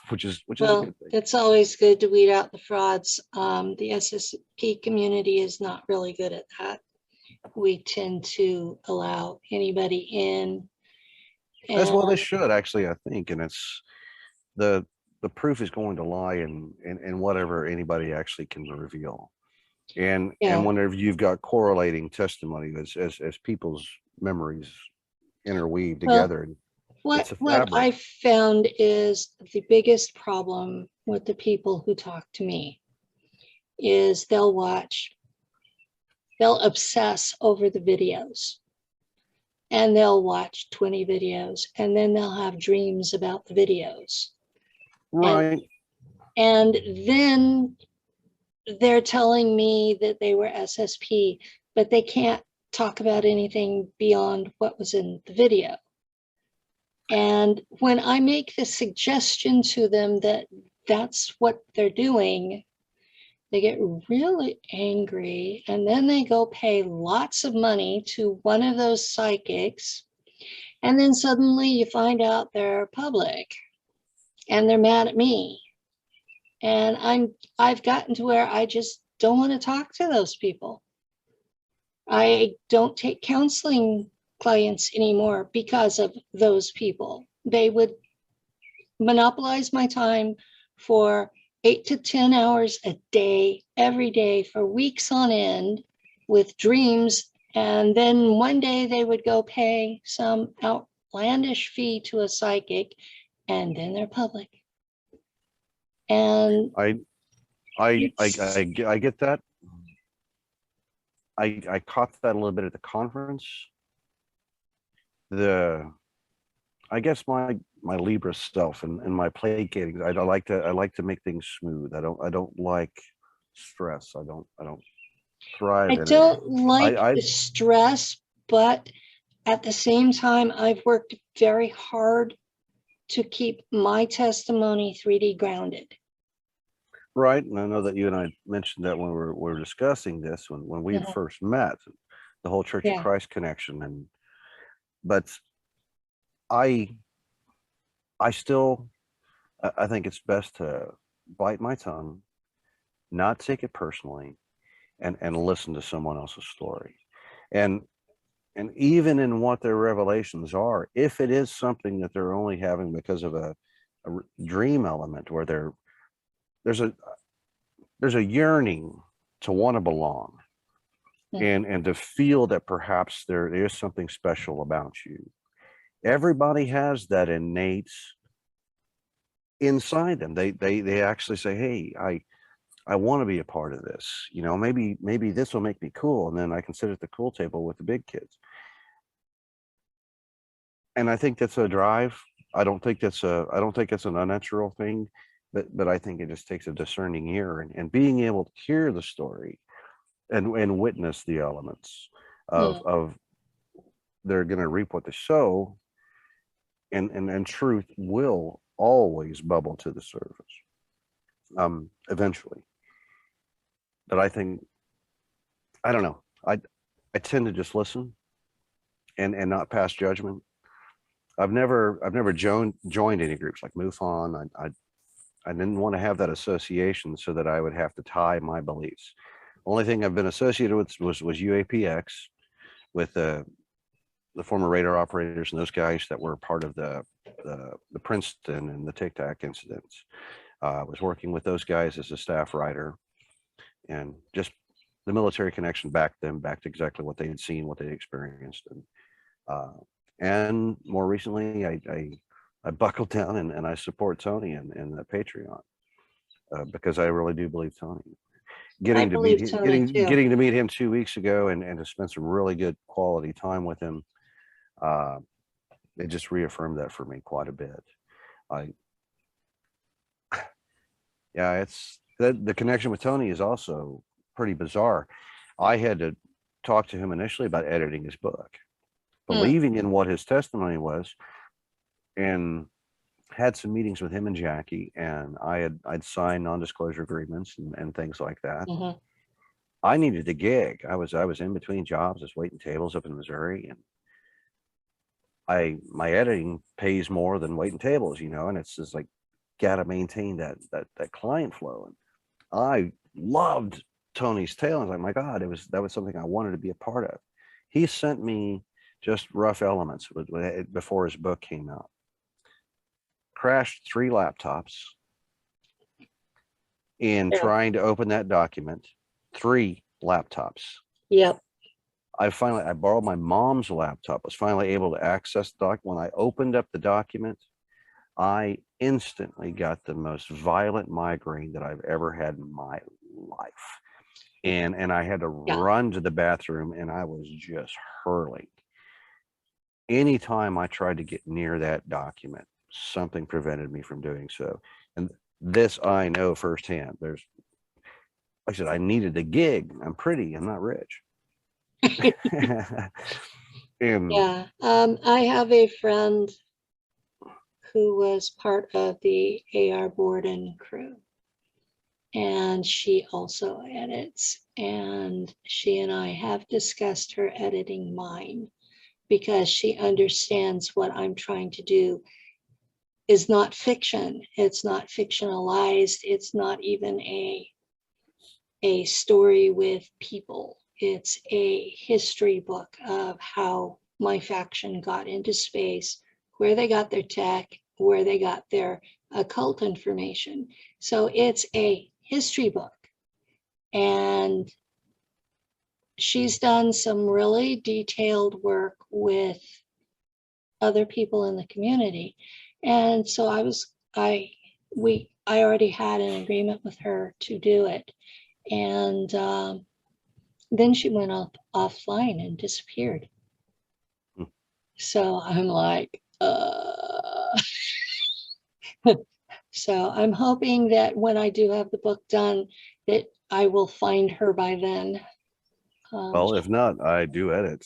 which is a good thing. It's always good to weed out the frauds. The SSP community is not really good at that. We tend to allow anybody in. As well they should, actually, I think. And it's the proof is going to lie in whatever anybody actually can reveal. And whenever you've got correlating testimony as people's memories interweave together. What I found is the biggest problem with the people who talk to me is they'll obsess over the videos, and they'll watch 20 videos, and then they'll have dreams about the videos. Right. And then they're telling me that they were SSP, but they can't talk about anything beyond what was in the video. And when I make the suggestion to them that that's what they're doing, they get really angry, and then they go pay lots of money to one of those psychics, and then suddenly you find out they're public and they're mad at me. And I've gotten to where I just don't want to talk to those people. I don't take counseling clients anymore because of those people. They would monopolize my time for 8 to 10 hours a day, every day for weeks on end with dreams. And then one day they would go pay some outlandish fee to a psychic, and then they're public. And I get that. I caught that a little bit at the conference. I guess my Libra self and my placating, I like to make things smooth. I don't like stress. I don't thrive in it. I don't like the stress, but at the same time, I've worked very hard to keep my testimony 3D grounded. Right, and I know that you and I mentioned that when we were discussing this when we had first met, the whole Church of Christ connection, but I think it's best to bite my tongue, not take it personally, and listen to someone else's story, and even in what their revelations are, if it is something that they're only having because of a dream element where there's a yearning to want to belong and to feel that perhaps there is something special about you. Everybody has that innate inside them. They actually say, hey, I want to be a part of this. You know, maybe this will make me cool, and then I can sit at the cool table with the big kids. And I think that's a drive. I don't think it's an unnatural thing. But I think it just takes a discerning ear and being able to hear the story and witness the elements of they're going to reap what they sow, and truth will always bubble to the surface eventually. But I think, I don't know, I tend to just listen and not pass judgment. I've never joined any groups like MUFON. I didn't want to have that association so that I would have to tie my beliefs. Only thing I've been associated with was UAPX, with the former radar operators and those guys that were part of the Princeton and the Tic Tac incidents. I was working with those guys as a staff writer, and just the military connection back to exactly what they had seen, what they experienced, and more recently, I buckled down and I support Tony and the Patreon because I really do believe Tony. Getting to meet him 2 weeks ago and to spend some really good quality time with him, it just reaffirmed that for me quite a bit. It's the connection with Tony is also pretty bizarre. I had to talk to him initially about editing his book, believing in what his testimony was, and had some meetings with him and Jackie, and I'd signed non-disclosure agreements and things like that. I needed a gig. I was in between jobs, just waiting tables up in Missouri, my editing pays more than waiting tables, you know, and it's just like, gotta maintain that client flow. And I loved Tony's tale. I was like, my God, that was something I wanted to be a part of. He sent me just rough elements before his book came out. Crashed 3 laptops in trying to open that document. 3 laptops. Yep. I borrowed my mom's laptop, was finally able to access the document. When I opened up the document, I instantly got the most violent migraine that I've ever had in my life. And I had to run to the bathroom, and I was just hurling. Anytime I tried to get near that document, something prevented me from doing so. And this I know firsthand. Like I said, I needed a gig. I'm pretty, I'm not rich. Yeah. I have a friend who was part of the AR board and crew, and she also edits, and she and I have discussed her editing mine, because she understands what I'm trying to do is not fiction. It's not fictionalized. It's not even a story with people. It's a history book of how my faction got into space, where they got their tech, where they got their occult information. So it's a history book. And she's done some really detailed work with other people in the community. And so I already had an agreement with her to do it. And then she went offline and disappeared. So I'm like, so I'm hoping that when I do have the book done, that I will find her by then. Well, if not, I do edit.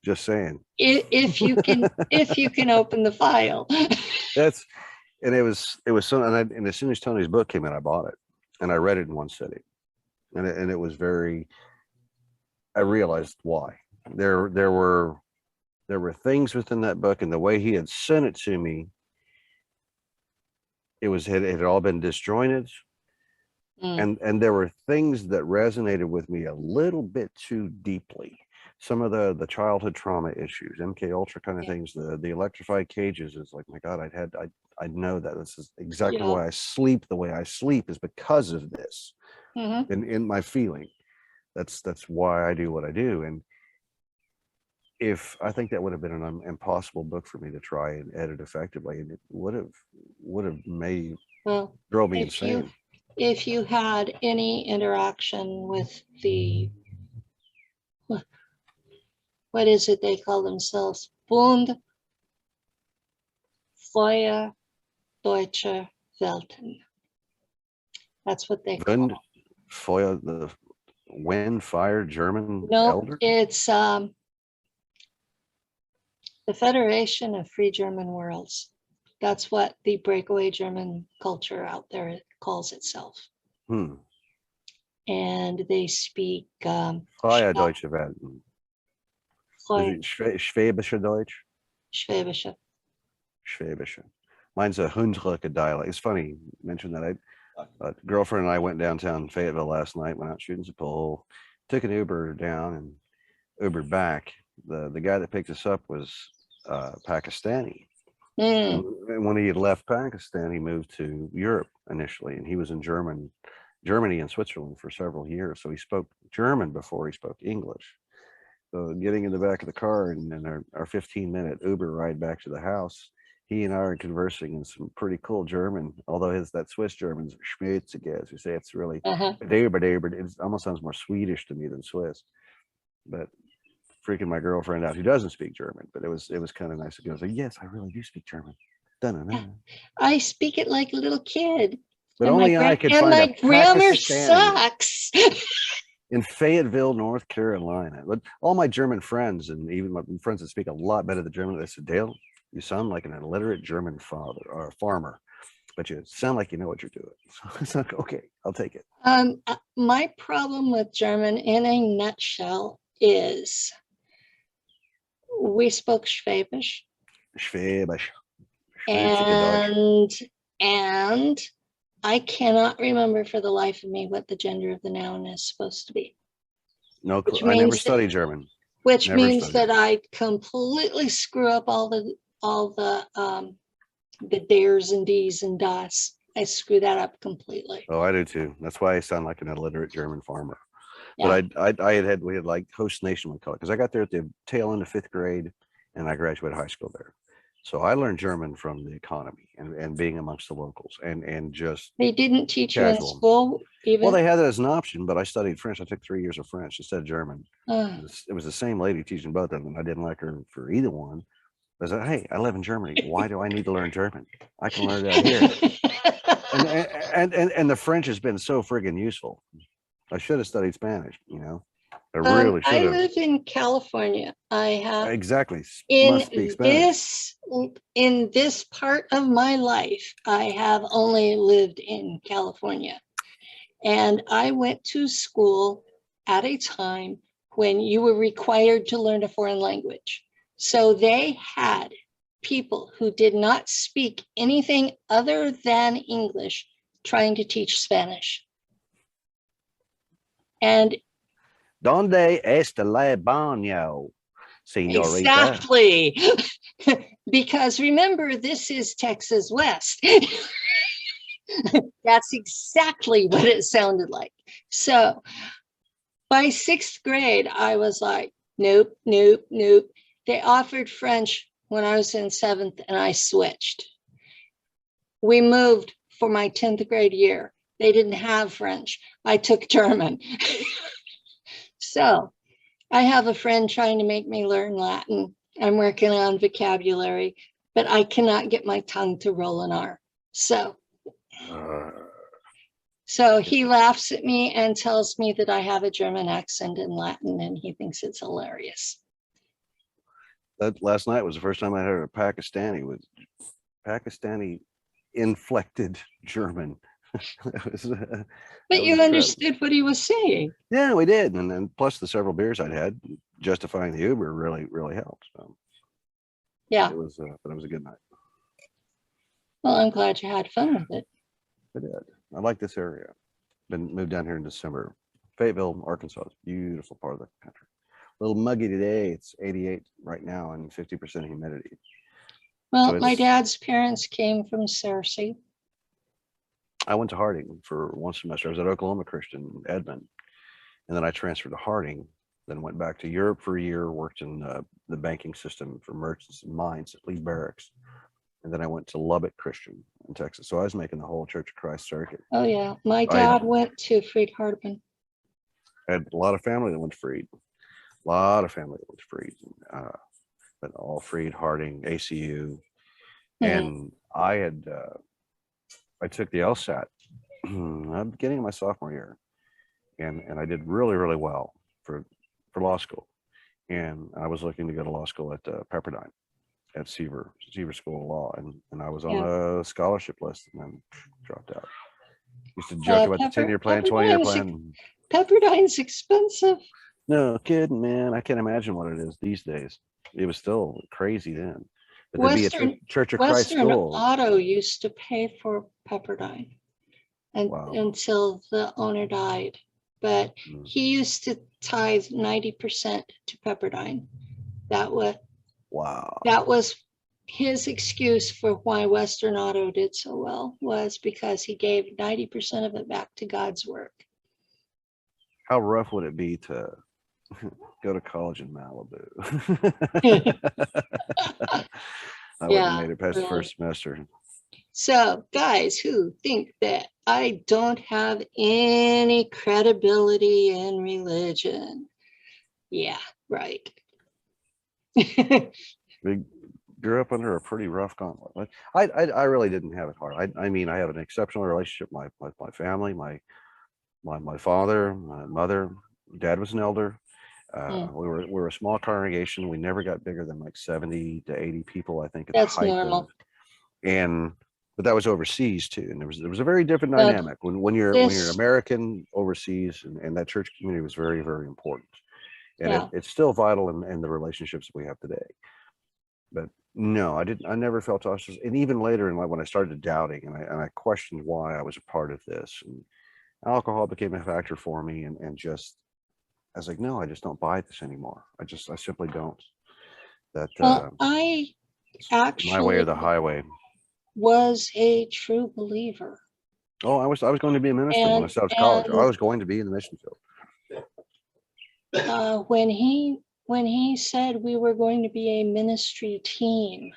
Just saying. If you can open the file. And it was something. And as soon as Tony's book came in, I bought it, and I read it in one sitting, and it was very. I realized why. There were things within that book, and the way he had sent it to me. It had all been disjointed. And there were things that resonated with me a little bit too deeply. Some of the childhood trauma issues, MK Ultra kind of things, the electrified cages is like, my God, I know that this is exactly why I sleep the way I sleep is because of this. In my feeling. That's why I do what I do. And I think that would have been an impossible book for me to try and edit effectively, and it would have made drove me insane. If you had any interaction with the, what is it they call themselves? Bund Feuer Deutsche Welten. That's what they call it. Feuer, the wind, fire, German elder? It's the Federation of Free German Worlds. That's what the breakaway German culture out there calls itself. And they speak Feuer Deutsche Welten. Schwäbische Deutsch? Schwäbische. Mine's a Hundrücke dialect. It's funny you mentioned that. A girlfriend and I went downtown Fayetteville last night, went out shooting some pool, took an Uber down and Ubered back. The guy that picked us up was Pakistani. And when he had left Pakistan, he moved to Europe initially, and he was in Germany and Switzerland for several years. So he spoke German before he spoke English. So getting in the back of the car and our 15-minute Uber ride back to the house, he and I are conversing in some pretty cool German, although that Swiss German's schmätzig, as we say. It's really, it almost sounds more Swedish to me than Swiss. But freaking my girlfriend out who doesn't speak German, but it was kind of nice to go. I was like, yes, I really do speak German. I speak it like a little kid. But only I could find my grammar sucks. In Fayetteville, North Carolina. But all my German friends, and even my friends that speak a lot better than German, they said, Dale, you sound like an illiterate German father or farmer, but you sound like you know what you're doing. So it's like, okay, I'll take it. My problem with German in a nutshell is we spoke Schwäbisch. Schwäbisch. And I cannot remember for the life of me what the gender of the noun is supposed to be. No, I never studied German. Which Never means studied. that I completely screw up all the dares and D's and das. I screw that up completely. Oh, I do too. That's why I sound like an illiterate German farmer. Yeah. But we had like host nation, we call it, because I got there at the tail end of 5th grade and I graduated high school there. So I learned German from the economy and being amongst the locals and just They didn't teach casual. you in school even? Well, they had it as an option, but I studied French. I took 3 years of French instead of German. Oh. It was the same lady teaching both of them. I didn't like her for either one. I said, hey, I live in Germany. Why do I need to learn German? I can learn it out here. and the French has been so friggin' useful. I should have studied Spanish, you know. I really should have. I live in California. I have exactly in this part of my life, I have only lived in California. And I went to school at a time when you were required to learn a foreign language. So they had people who did not speak anything other than English trying to teach Spanish. And ¿Dónde está el baño, señorita? Exactly. Because remember, this is Texas West. That's exactly what it sounded like. So by 6th grade, I was like, nope, nope, nope. They offered French when I was in 7th and I switched. We moved for my 10th grade year. They didn't have French. I took German. So I have a friend trying to make me learn Latin. I'm working on vocabulary, but I cannot get my tongue to roll an R. So he laughs at me and tells me that I have a German accent in Latin, and he thinks it's hilarious. That last night was the first time I heard a Pakistani inflected German. But you understood what he was saying. Yeah, we did. And then plus the several beers I'd had, justifying the Uber really helped. So yeah. It was a good night. Well, I'm glad you had fun with it. I did. I like this area. Moved down here in December. Fayetteville, Arkansas is a beautiful part of the country. A little muggy today. It's 88 right now and 50% humidity. Well, my dad's parents came from Cersei. I went to Harding for one semester. I was at Oklahoma Christian, Edmond. And then I transferred to Harding, then went back to Europe for a year, worked in the banking system for merchants and mines at Lee Barracks. And then I went to Lubbock Christian in Texas. So I was making the whole Church of Christ circuit. Oh, yeah. My dad went to Freed Hardeman. I had a lot of family that went to Freed. A lot of family that went to Freed. But all Freed, Harding, ACU. Mm-hmm. And I took the LSAT at the beginning of my sophomore year. And I did really well for law school. And I was looking to go to law school at Pepperdine at Seaver School of Law. And I was on a scholarship list and then dropped out. Used to joke about the 10-year plan, 20-year plan. Pepperdine's expensive. No kidding, man. I can't imagine what it is these days. It was still crazy then. But Western Church of Christ school. Auto used to pay for Pepperdine until the owner died. But he used to tithe 90% to Pepperdine. That was his excuse for why Western Auto did so well, was because he gave 90% of it back to God's work. How rough would it be to go to college in Malibu? I wouldn't have made it past the first semester. So guys who think that I don't have any credibility in religion. Yeah, right. We grew up under a pretty rough gauntlet. I really didn't have it hard. I mean, I have an exceptional relationship with my family, my father, my mother. Dad was an elder. We were a small congregation. We never got bigger than like 70 to 80 people, I think. That's normal. But that was overseas too, and there was a very different dynamic when you're American overseas, and that church community was very important, and it's still vital in the relationships we have today. But No, I didn't. I never felt ostracized. And even later in life, when I started doubting and I questioned why I was a part of this, and alcohol became a factor for me, and just, I was like, no, I just don't buy this anymore. I simply don't. That I my way or actually the highway. was a true believer. Oh, I was going to be a minister when I started college. I was going to be in the mission field. When he said we were going to be a ministry team,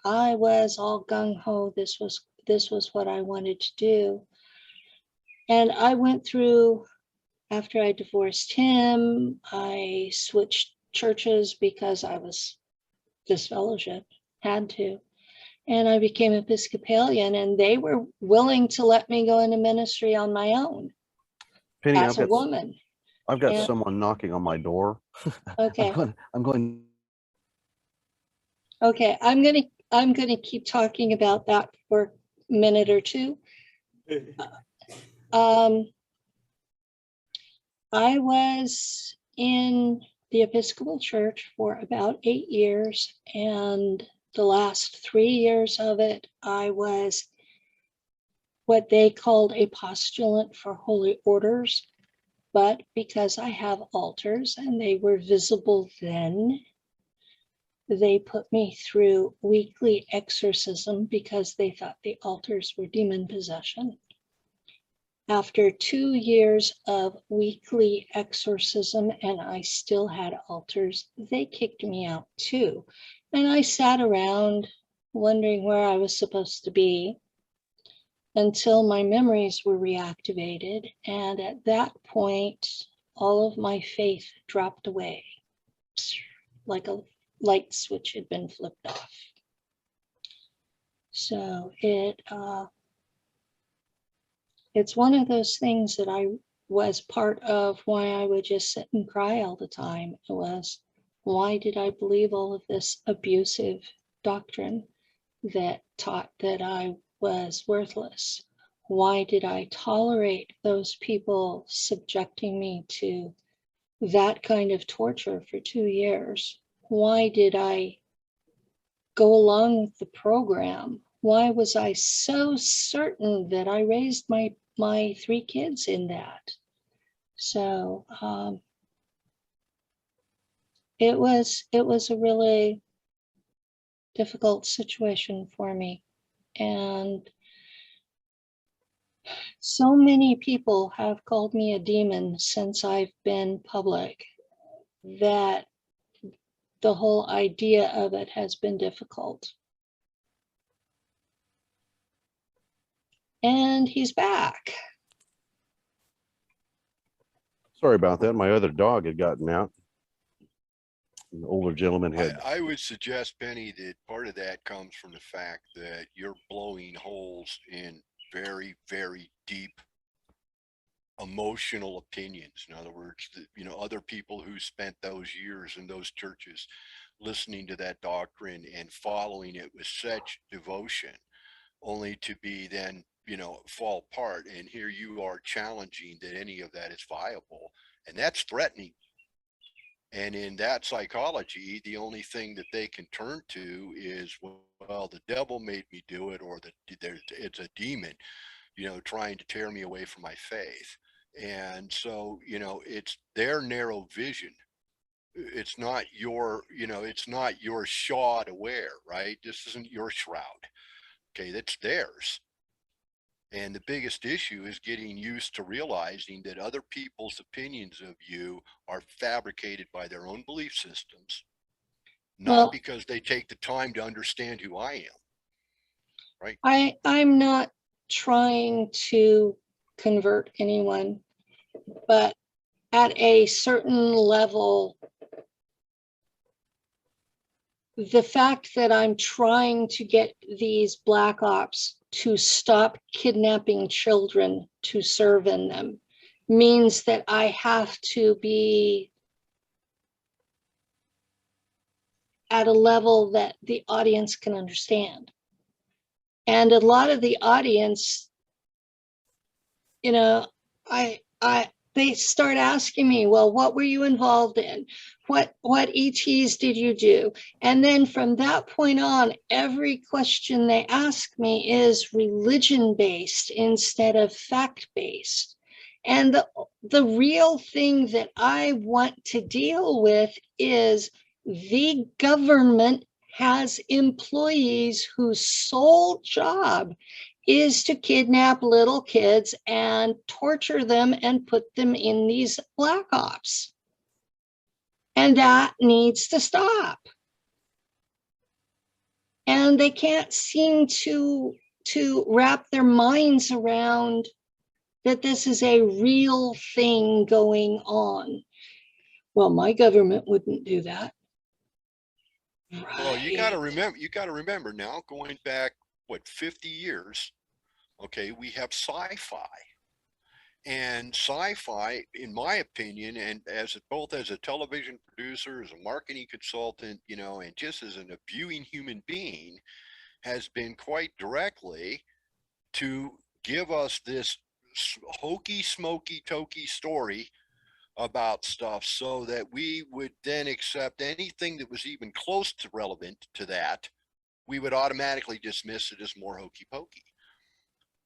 I was all gung ho. This was what I wanted to do. And I went through, after I divorced him, I switched churches because I was disfellowshipped, had to. And I became Episcopalian, and they were willing to let me go into ministry on my own. Penny, as a woman. I've got someone knocking on my door. Okay. I'm going. Okay, I'm gonna keep talking about that for a minute or two. I was in the Episcopal Church for about 8 years, and the last 3 years of it, I was what they called a postulant for holy orders. But because I have altars and they were visible then, they put me through weekly exorcism because they thought the altars were demon possession. After 2 years of weekly exorcism and I still had altars, they kicked me out too. And I sat around wondering where I was supposed to be until my memories were reactivated. And at that point, all of my faith dropped away, like a light switch had been flipped off. So it's one of those things that I was part of why I would just sit and cry all the time. It was, why did I believe all of this abusive doctrine that taught that I was worthless? Why did I tolerate those people subjecting me to that kind of torture for 2 years? Why did I go along with the program? Why was I so certain that I raised my 3 kids in that? So it was a really difficult situation for me. And so many people have called me a demon since I've been public that the whole idea of it has been difficult. And he's back. Sorry about that. My other dog had gotten out. An older gentleman had. I would suggest, Penny, that part of that comes from the fact that you're blowing holes in very, very deep emotional opinions. In other words, other people who spent those years in those churches listening to that doctrine and following it with such devotion, only to be then, fall apart. And here you are challenging that any of that is viable, and that's threatening. And in that psychology, the only thing that they can turn to is, well, the devil made me do it, or it's a demon, trying to tear me away from my faith. And so, it's their narrow vision. It's not your, it's not your shaw to wear, right? This isn't your shroud. Okay, that's theirs. And the biggest issue is getting used to realizing that other people's opinions of you are fabricated by their own belief systems, not because they take the time to understand who I am. Right? I'm not trying to convert anyone, but at a certain level, the fact that I'm trying to get these black ops to stop kidnapping children to serve in them means that I have to be at a level that the audience can understand. And a lot of the audience, they start asking me, well, what were you involved in? What ETs did you do? And then from that point on, every question they ask me is religion-based instead of fact-based. And the real thing that I want to deal with is the government has employees whose sole job is to kidnap little kids and torture them and put them in these black ops. And that needs to stop. And they can't seem to wrap their minds around that this is a real thing going on. Well, my government wouldn't do that. Right. Well, you got to remember now, going back, what, 50 years, okay, we have sci-fi. And sci-fi, in my opinion, and both as a television producer, as a marketing consultant, you know, and just as a viewing human being, has been quite directly to give us this hokey, smoky, tokey story about stuff, so that we would then accept anything that was even close to relevant to that. We would automatically dismiss it as more hokey pokey.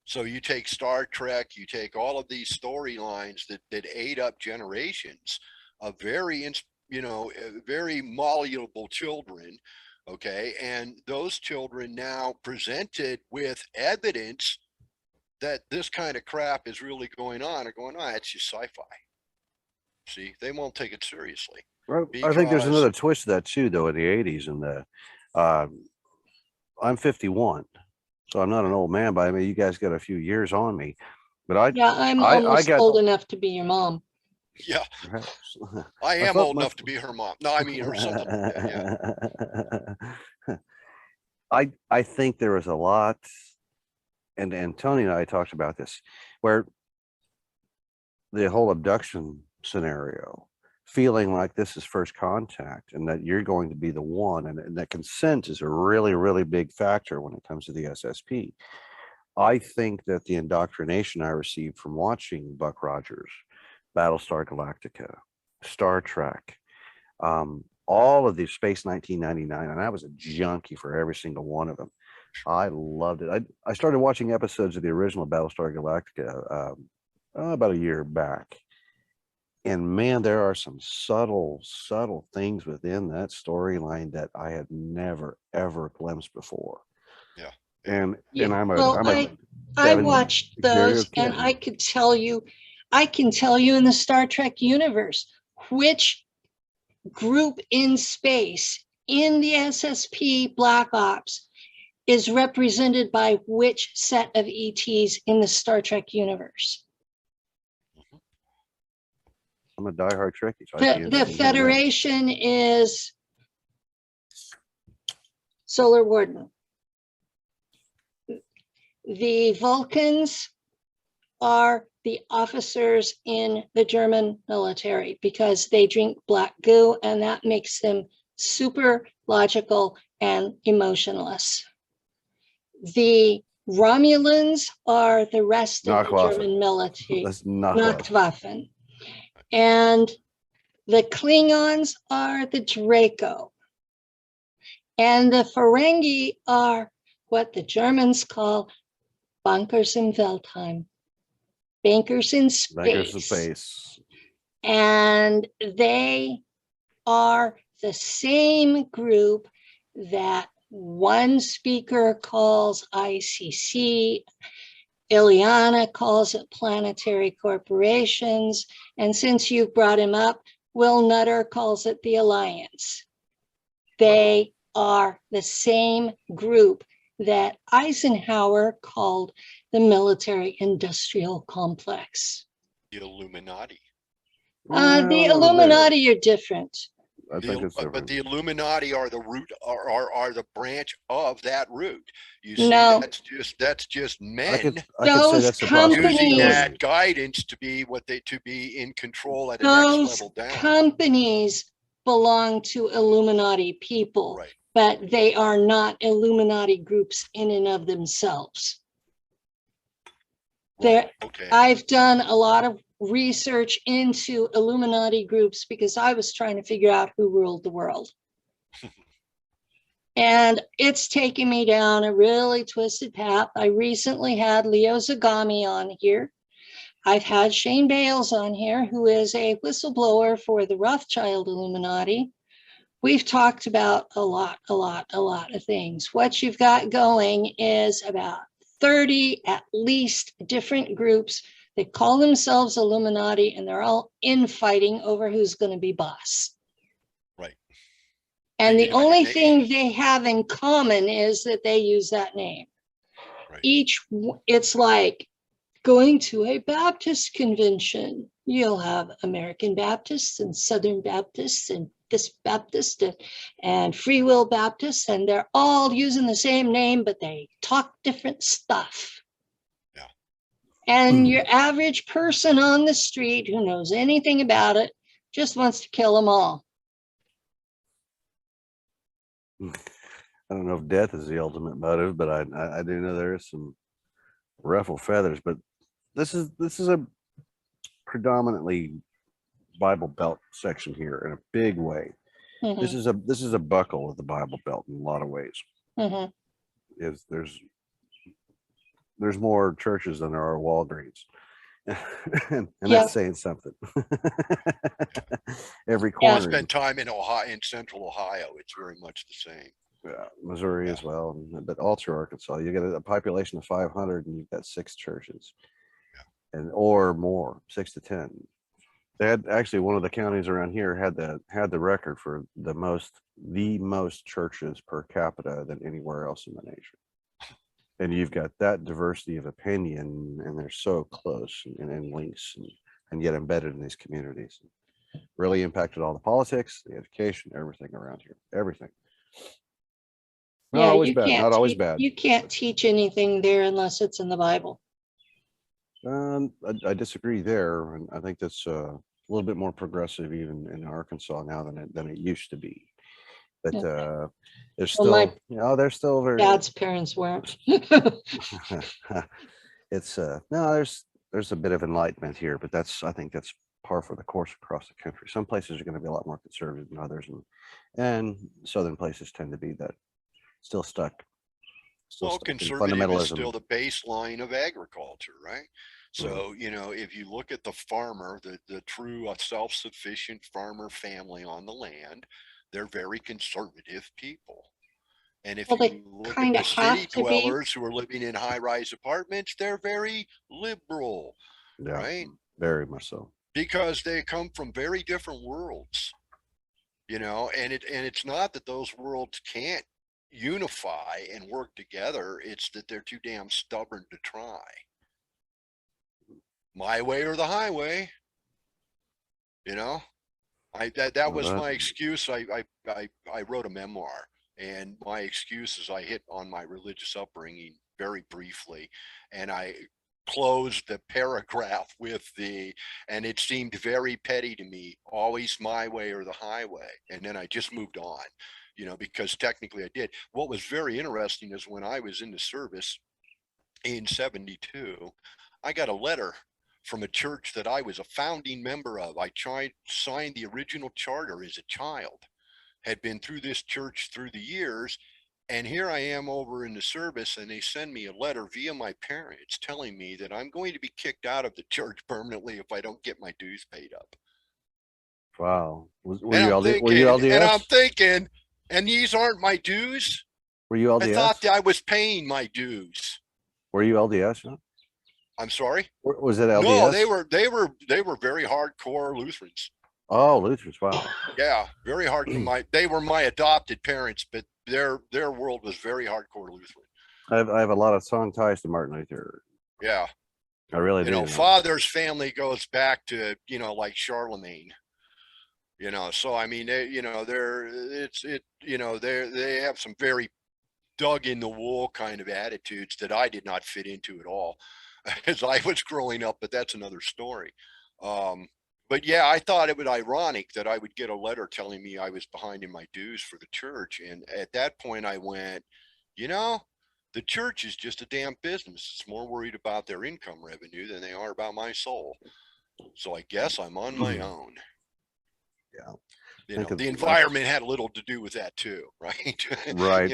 So you take Star Trek, you take all of these storylines that ate up generations of very, you know, very malleable children, okay, and those children now presented with evidence that this kind of crap is really going on, are going, oh, it's just sci-fi. See, they won't take it seriously. Well, I think there's another twist to that too, though, in the 80s. And I'm 51, so I'm not an old man, but I mean, you guys got a few years on me. But I'm almost old enough to be your mom. Yeah, I am old enough to be her mom. No, I mean, or something like that, yeah. I think there was a lot, and Tony and I talked about this, where the whole abduction scenario, feeling like this is first contact and that you're going to be the one, and that consent is a really, really big factor when it comes to the SSP. I think that the indoctrination I received from watching Buck Rogers, Battlestar Galactica, Star Trek, all of these, Space 1999, and I was a junkie for every single one of them. I loved it. I started watching episodes of the original Battlestar Galactica about a year back. And man, there are some subtle things within that storyline that I had never, ever glimpsed before. Yeah. And I watched those, and I can tell you in the Star Trek universe, which group in space in the SSP Black Ops is represented by which set of ETs in the Star Trek universe. I'm a diehard Trekkie. So the Federation is Solar Warden. The Vulcans are the officers in the German military because they drink black goo, and that makes them super logical and emotionless. The Romulans are the rest of the German military. Nacht Waffen. And the Klingons are the Draco. And the Ferengi are what the Germans call Bankers in Weltheim. Bankers in space. Bankers in space. And they are the same group that one speaker calls ICC, Ileana calls it planetary corporations, and since you brought him up, Will Nutter calls it the Alliance. They are the same group that Eisenhower called the military-industrial complex. The Illuminati. The Illuminati are different. I think it's different. But the Illuminati are the root, are the branch of that root. You see, no, that's just men. Those companies using that guidance to be in control at the next level down. Companies belong to Illuminati people, right, but they are not Illuminati groups in and of themselves. Right. Okay. I've done a lot of research into Illuminati groups because I was trying to figure out who ruled the world. And it's taken me down a really twisted path. I recently had Leo Zagami on here. I've had Shane Bales on here, who is a whistleblower for the Rothschild Illuminati. We've talked about a lot of things. What you've got going is about 30 at least different groups that call themselves Illuminati, and they're all infighting over who's going to be boss. Right. And the only thing they have in common is that they use that name. Right. It's like going to a Baptist convention. You'll have American Baptists and Southern Baptists and this Baptist and Free Will Baptists, and they're all using the same name, but they talk different stuff. Yeah. And your average person on the street who knows anything about it just wants to kill them all. I don't know if death is the ultimate motive, but I do know there is some ruffle feathers. But this is a predominantly Bible Belt section here in a big way. Mm-hmm. This is a buckle of the Bible Belt in a lot of ways. Mm-hmm. There's more churches than there are Walgreens. and Yeah. That's saying something. Every corner. I spent time in Ohio, in central Ohio. It's very much the same. Yeah, Missouri as well, but all through Arkansas, you get a population of 500, and you've got 6 churches, and or more, 6 to 10. They had actually one of the counties around here had the record for the most churches per capita than anywhere else in the nation. And you've got that diversity of opinion, and they're so close and links, and yet embedded in these communities. Really impacted all the politics, the education, everything around here, everything. Not always bad. Not always bad. You can't teach anything there unless it's in the Bible. I disagree there, and I think that's a little bit more progressive even in Arkansas now than it used to be. But there's still, they're still very. Dad's parents weren't. It's no, there's a bit of enlightenment here, but I think that's par for the course across the country. Some places are going to be a lot more conservative than others, and southern places tend to be that. Still stuck. Conservative is still the baseline of agriculture, right? So, if you look at the farmer, the true self-sufficient farmer family on the land, they're very conservative people. And if you look at the city dwellers who are living in high-rise apartments, they're very liberal, right? Very much so. Because they come from very different worlds, and it's not that those worlds can't unify and work together. It's that they're too damn stubborn to try. My way or the highway. That was my excuse. I wrote a memoir, and my excuse is I hit on my religious upbringing very briefly, and I closed the paragraph with and it seemed very petty to me, always my way or the highway. And then I just moved on. Because technically I did. What was very interesting is when I was in the service in 72, I got a letter from a church that I was a founding member of. I signed the original charter as a child, had been through this church through the years. And here I am over in the service, and they send me a letter via my parents telling me that I'm going to be kicked out of the church permanently if I don't get my dues paid up. Were you LDS? And I'm thinking, and these aren't my dues? Were you LDS? I thought that I was paying my dues. Were you LDS? Huh? I'm sorry? Was it LDS? No, they were very hardcore Lutherans. Oh, Lutherans, wow. Yeah, very hardcore. They were my adopted parents, but their world was very hardcore Lutheran. I have a lot of strong ties to Martin Luther. Yeah. I really do. Father's family goes back to, like Charlemagne. So I mean, they have some very dug in the wool kind of attitudes that I did not fit into at all as I was growing up, but that's another story. But yeah, I thought it was ironic that I would get a letter telling me I was behind in my dues for the church. And at that point I went, the church is just a damn business. It's more worried about their income revenue than they are about my soul. So I guess I'm on my own. Yeah. The environment had a little to do with that too, right? Right.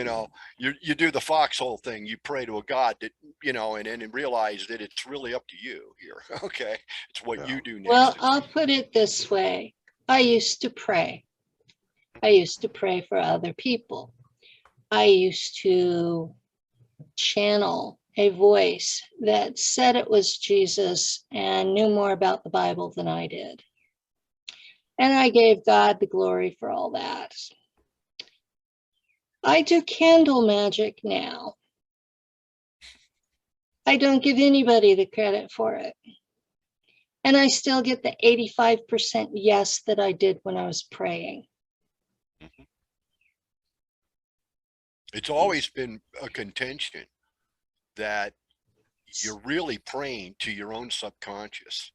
You do the foxhole thing. You pray to a God that, and realize that it's really up to you here. Okay. It's what you do next. Well, I'll put it this way. I used to pray. I used to pray for other people. I used to channel a voice that said it was Jesus and knew more about the Bible than I did. And I gave God the glory for all that. I do candle magic now. I don't give anybody the credit for it. And I still get the 85% yes that I did when I was praying. It's always been a contention that you're really praying to your own subconscious.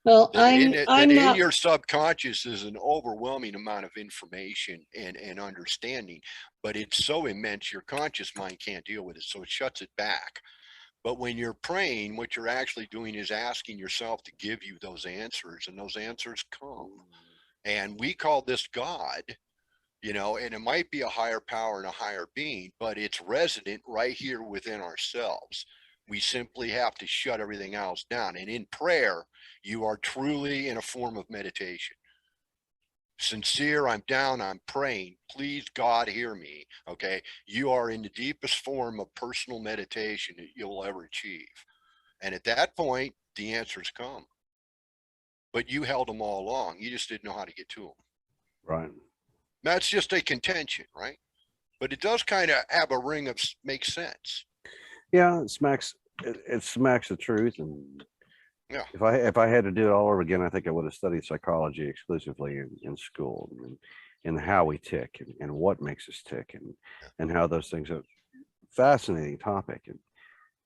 Well, in your subconscious is an overwhelming amount of information and understanding, but it's so immense your conscious mind can't deal with it, so it shuts it back. But when you're praying, what you're actually doing is asking yourself to give you those answers, and those answers come. And we call this God, and it might be a higher power and a higher being, but it's resident right here within ourselves. We simply have to shut everything else down. And in prayer, you are truly in a form of meditation. Sincere, I'm down, I'm praying. Please, God, hear me. Okay. You are in the deepest form of personal meditation that you'll ever achieve. And at that point, the answers come. But you held them all along. You just didn't know how to get to them. Right. That's just a contention, right? But it does kind of have a ring of makes sense. Yeah, it smacks the truth. And yeah, if I had to do it all over again, I think I would have studied psychology exclusively in school, and how we tick, and what makes us tick, and how those things are fascinating topic. And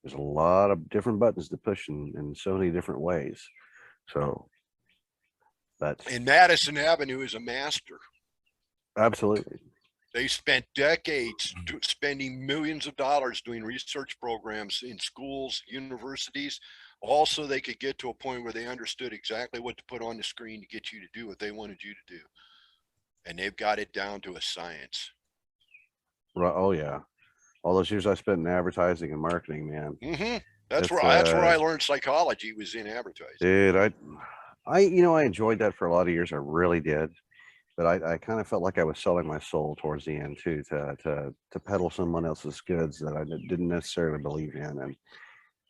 there's a lot of different buttons to push in so many different ways. So and Madison Avenue is a master. Absolutely. They spent decades spending millions of dollars doing research programs in schools, universities, also they could get to a point where they understood exactly what to put on the screen to get you to do what they wanted you to do. And they've got it down to a science. Right. Oh yeah. All those years I spent in advertising and marketing, man. Mm-hmm. That's where I learned psychology, was in advertising. Dude, I enjoyed that for a lot of years. I really did. But I kind of felt like I was selling my soul towards the end too, to peddle someone else's goods that I didn't necessarily believe in. And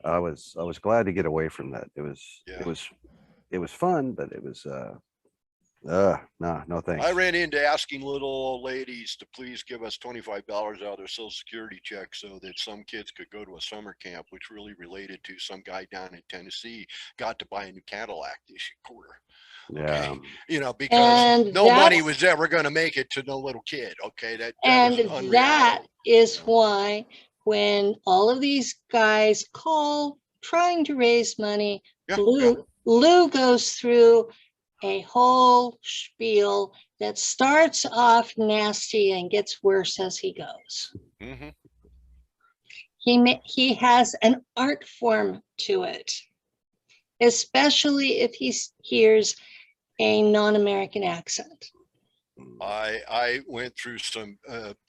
I was glad to get away from that. It was fun, but it was no thanks. I ran into asking little old ladies to please give us $25 out of their Social Security check so that some kids could go to a summer camp, which really related to some guy down in Tennessee got to buy a new Cadillac this quarter. Yeah. Okay. Because no money was ever going to make it to no little kid. Okay. That is why when all of these guys call trying to raise money, Lou goes through a whole spiel that starts off nasty and gets worse as he goes. Mm-hmm. He has an art form to it, especially if he hears a non-American accent. I went through some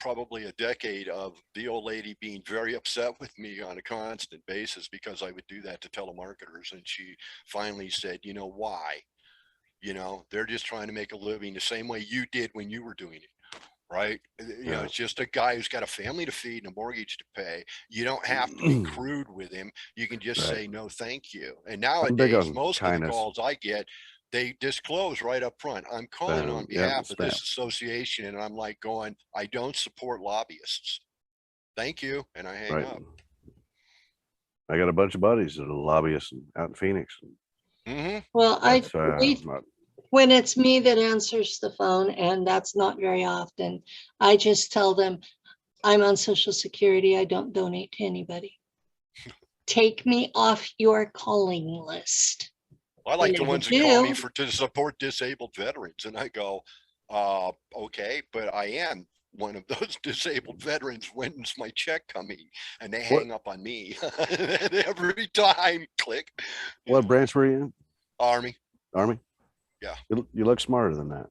probably a decade of the old lady being very upset with me on a constant basis because I would do that to telemarketers, and she finally said, why? They're just trying to make a living the same way you did when you were doing it, right? It's just a guy who's got a family to feed and a mortgage to pay. You don't have to be crude with him. You can just say no thank you. And nowadays most of the calls I get, they disclose right up front, I'm calling on behalf of this association, and I'm like going, I don't support lobbyists. Thank you. And I hang up. I got a bunch of buddies that are lobbyists out in Phoenix. Mm-hmm. Well, when it's me that answers the phone, and that's not very often, I just tell them I'm on Social Security. I don't donate to anybody. Take me off your calling list. I like the ones that call me to support disabled veterans, and I go, okay, but I am one of those disabled veterans. When's my check coming? And they hang up on me every time. Click. What branch were you in? Army. Army? Yeah. You look smarter than that.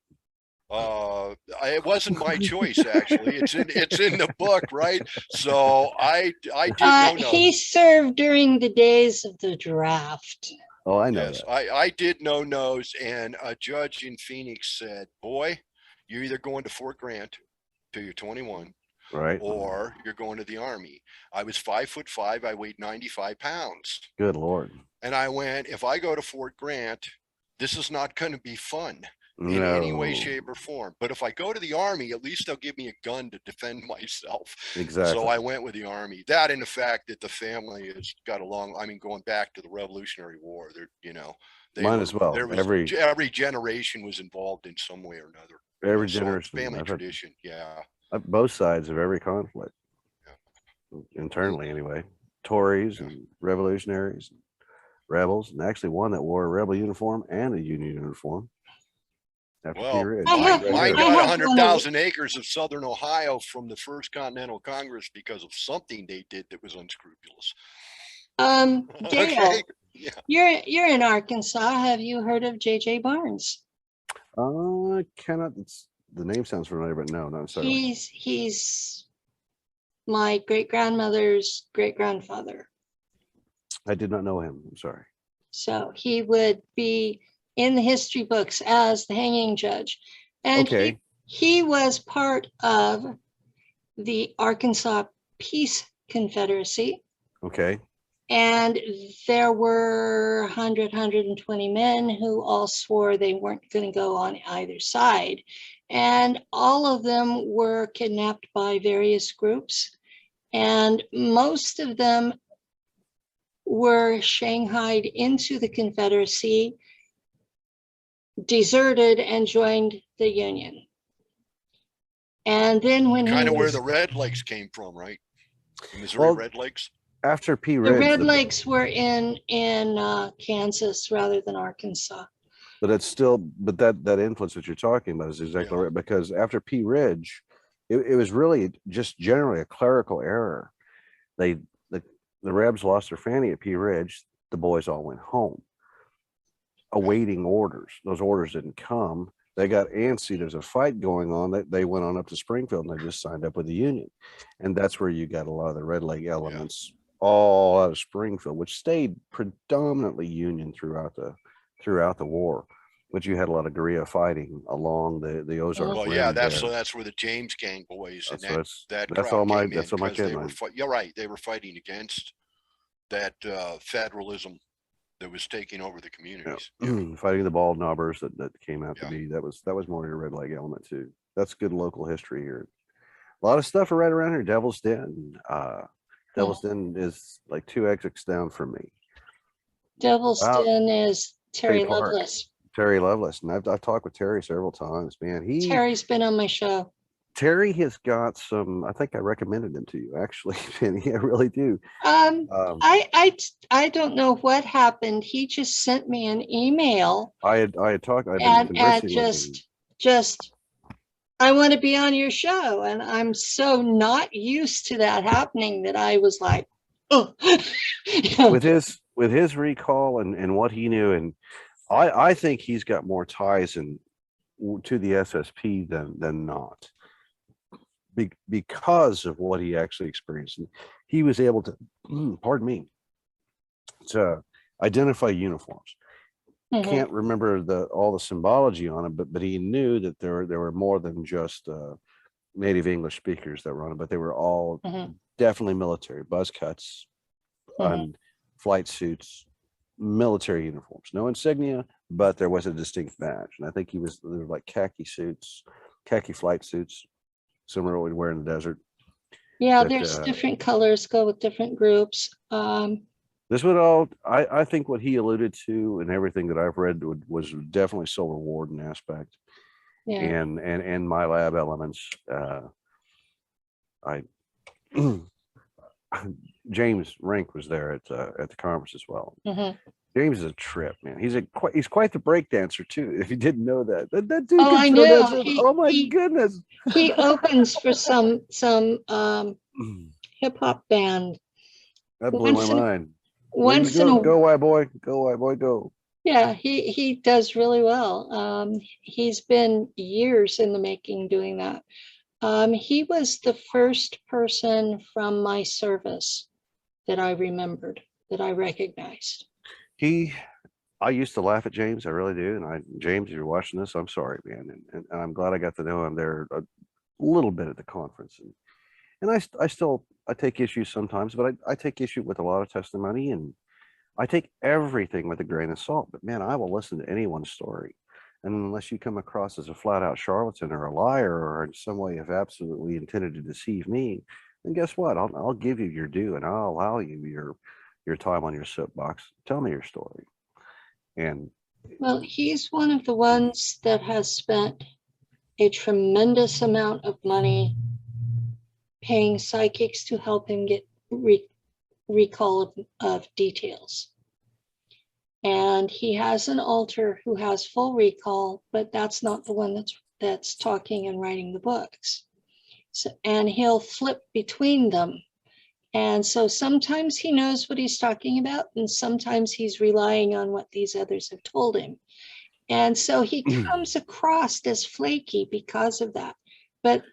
It wasn't my choice, actually. It's in the book, right? So I did no. He served during the days of the draft. Oh, I know Yes, that. I did no-nos, and a judge in Phoenix said, boy, you're either going to Fort Grant till you're 21, Right. or you're going to the Army. I was 5'5". I weighed 95 pounds. Good Lord. And I went, if I go to Fort Grant, this is not going to be fun in No. any way, shape, or form. But if I go to the Army, at least they'll give me a gun to defend myself. Exactly. So I went with the Army. That and the fact that the family has got along. I mean, going back to the Revolutionary War, Mine as well. There was every generation was involved in some way or another. Every generation. Family tradition. Yeah. Both sides of every conflict. Yeah. Internally, anyway. Tories and revolutionaries, and rebels, and actually one that wore a rebel uniform and a Union uniform. Well, mine got 100,000 acres of southern Ohio from the First Continental Congress because of something they did that was unscrupulous. Dale, Okay. Yeah. You're in Arkansas. Have you heard of J.J. Barnes? Cannot. The name sounds familiar, but no, not so. He's my great-grandmother's great-grandfather. I did not know him. I'm sorry. So he would be in the history books as the hanging judge. And okay. he was part of the Arkansas Peace Confederacy. Okay. And there were 120 men who all swore they weren't going to go on either side. And all of them were kidnapped by various groups. And most of them were shanghaied into the Confederacy, deserted, and joined the Union. And then when kind of where the Red Lakes came from, right? The Missouri Red Lakes. After P. The Ridge, Red Lakes were in Kansas rather than Arkansas. But it's still, but that influence that you're talking about is exactly right. Because after P. Ridge, it was really just generally a clerical error. The Rebs lost their fanny at P. Ridge. The boys all went home, awaiting orders. Those orders didn't come. They got antsy. There's a fight going on. They went on up to Springfield and they just signed up with the Union, and that's where you got a lot of the Red Lake elements all out of Springfield, which stayed predominantly Union throughout the war. But you had a lot of guerrilla fighting along the Ozark. Well, yeah, that's where the James Gang boys and that's all my kid. You're right. They were fighting against that federalism that was taking over the communities. Yeah. Fighting the bald knobbers that came out to be that was more your Red Leg element too. That's good local history here. A lot of stuff right around here. Devil's Den. Devil's Den is like 2 exits down from me. Devil's Den is Terry Lovelace. Terry Lovelace, and I've talked with Terry several times. Man, Terry's been on my show. Terry has got some. I think I recommended him to you, actually, Penny. I really do. I don't know what happened. He just sent me an email. I had talked. And just I want to be on your show, and I'm so not used to that happening that I was like, oh. with his recall and what he knew, and I think he's got more ties to the SSP than not, because of what he actually experienced. And he was able to, to identify uniforms. Mm-hmm. Can't remember all the symbology on it, but he knew that there were more than just native English speakers that were on it, but they were all definitely military, buzz cuts, and flight suits, military uniforms, no insignia, but there was a distinct badge. And I think there were like khaki flight suits, similar to what we'd wear in the desert. Yeah, there's different colors go with different groups. This would all, I think what he alluded to and everything that I've read was definitely Solar Warden aspect. Yeah. And my lab elements. James Rink was there at the conference as well. Mm-hmm. James is a trip, man. He's quite the break dancer too. If you didn't know that dude. Oh, I know. Oh my goodness. He opens for some hip hop band. That blew my mind. Go white boy, go. Yeah, he does really well. He's been years in the making doing that. He was the first person from my service that I remembered, that I recognized. I used to laugh at James, I really do. And James, if you're watching this, I'm sorry, man. And I'm glad I got to know him there a little bit at the conference. And I take issue sometimes, but I take issue with a lot of testimony, and I take everything with a grain of salt. But man, I will listen to anyone's story. And unless you come across as a flat out charlatan or a liar, or in some way have absolutely intended to deceive me, then guess what? I'll give you your due, and I'll allow you your time on your soapbox. Tell me your story. And well, he's one of the ones that has spent a tremendous amount of money paying psychics to help him get recall of details. And he has an alter who has full recall, but that's not the one that's talking and writing the books. So, and he'll flip between them. And so sometimes he knows what he's talking about, and sometimes he's relying on what these others have told him. And so he comes across as flaky because of that. But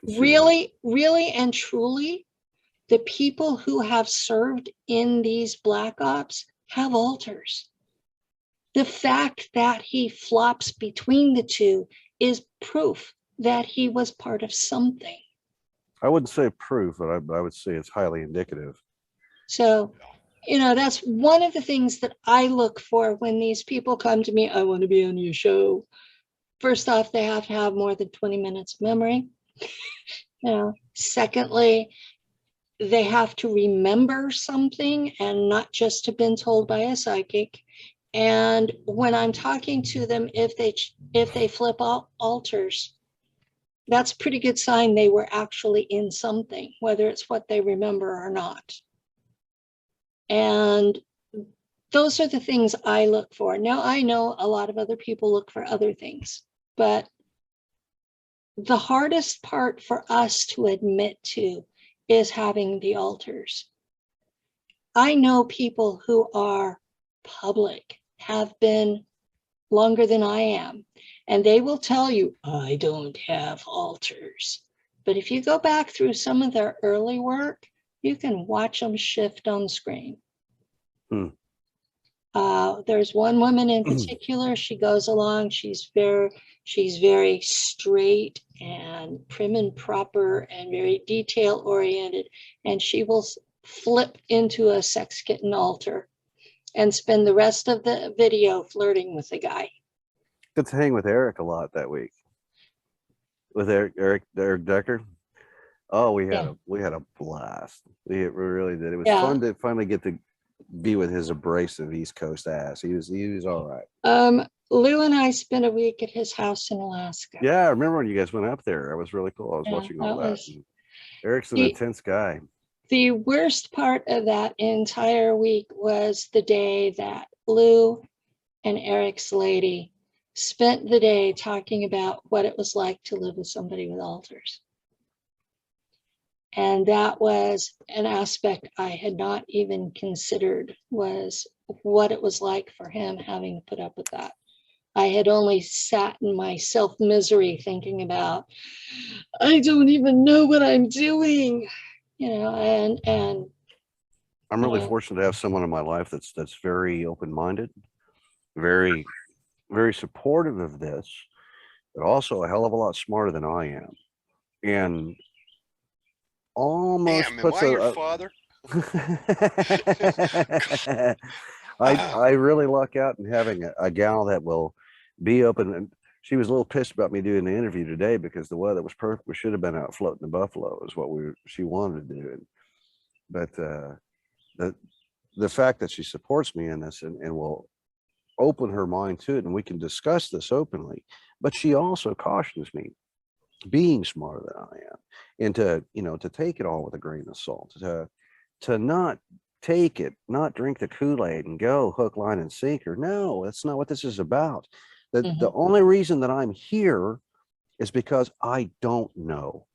really, really and truly, the people who have served in these black ops have alters. The fact that he flops between the two is proof that he was part of something. I wouldn't say proof, but I would say it's highly indicative. So, that's one of the things that I look for when these people come to me. I want to be on your show. First off, they have to have more than 20 minutes of memory. Secondly, they have to remember something and not just have been told by a psychic. And when I'm talking to them, if they flip alters, that's a pretty good sign they were actually in something, whether it's what they remember or not. And those are the things I look for. Now, I know a lot of other people look for other things, but the hardest part for us to admit to is having the alters. I know people who are public, have been longer than I am, and they will tell you, I don't have alters. But if you go back through some of their early work, you can watch them shift on screen. There's one woman in particular, she goes along, she's very straight and prim and proper and very detail oriented, and she will flip into a sex kitten alter and spend the rest of the video flirting with the guy. Got to hang with Eric a lot that week. With Eric Decker. Oh, we had a blast. We really did. It was fun to finally get to be with his abrasive East Coast ass. He was all right. Lou and I spent a week at his house in Alaska. Yeah, I remember when you guys went up there. It was really cool. I was watching all that. Eric's an intense guy. The worst part of that entire week was the day that Lou and Eric's lady spent the day talking about what it was like to live with somebody with alters. And that was an aspect I had not even considered, was what it was like for him having to put up with that. I had only sat in my self-misery thinking about, I don't even know what I'm doing, and I'm really fortunate to have someone in my life that's very open-minded, very, very supportive of this, but also a hell of a lot smarter than I am. And almost Damn, am I your father? I really luck out in having a gal that will be open. And she was a little pissed about me doing the interview today because the weather was perfect. We should have been out floating in Buffalo is what she wanted to do. But the fact that she supports me in this and will open her mind to it, and we can discuss this openly, but she also cautions me, being smarter than I am, and to take it all with a grain of salt, to not take it, not drink the Kool-Aid and go hook, line, and sinker. No, that's not what this is about. The only reason that I'm here is because I don't know.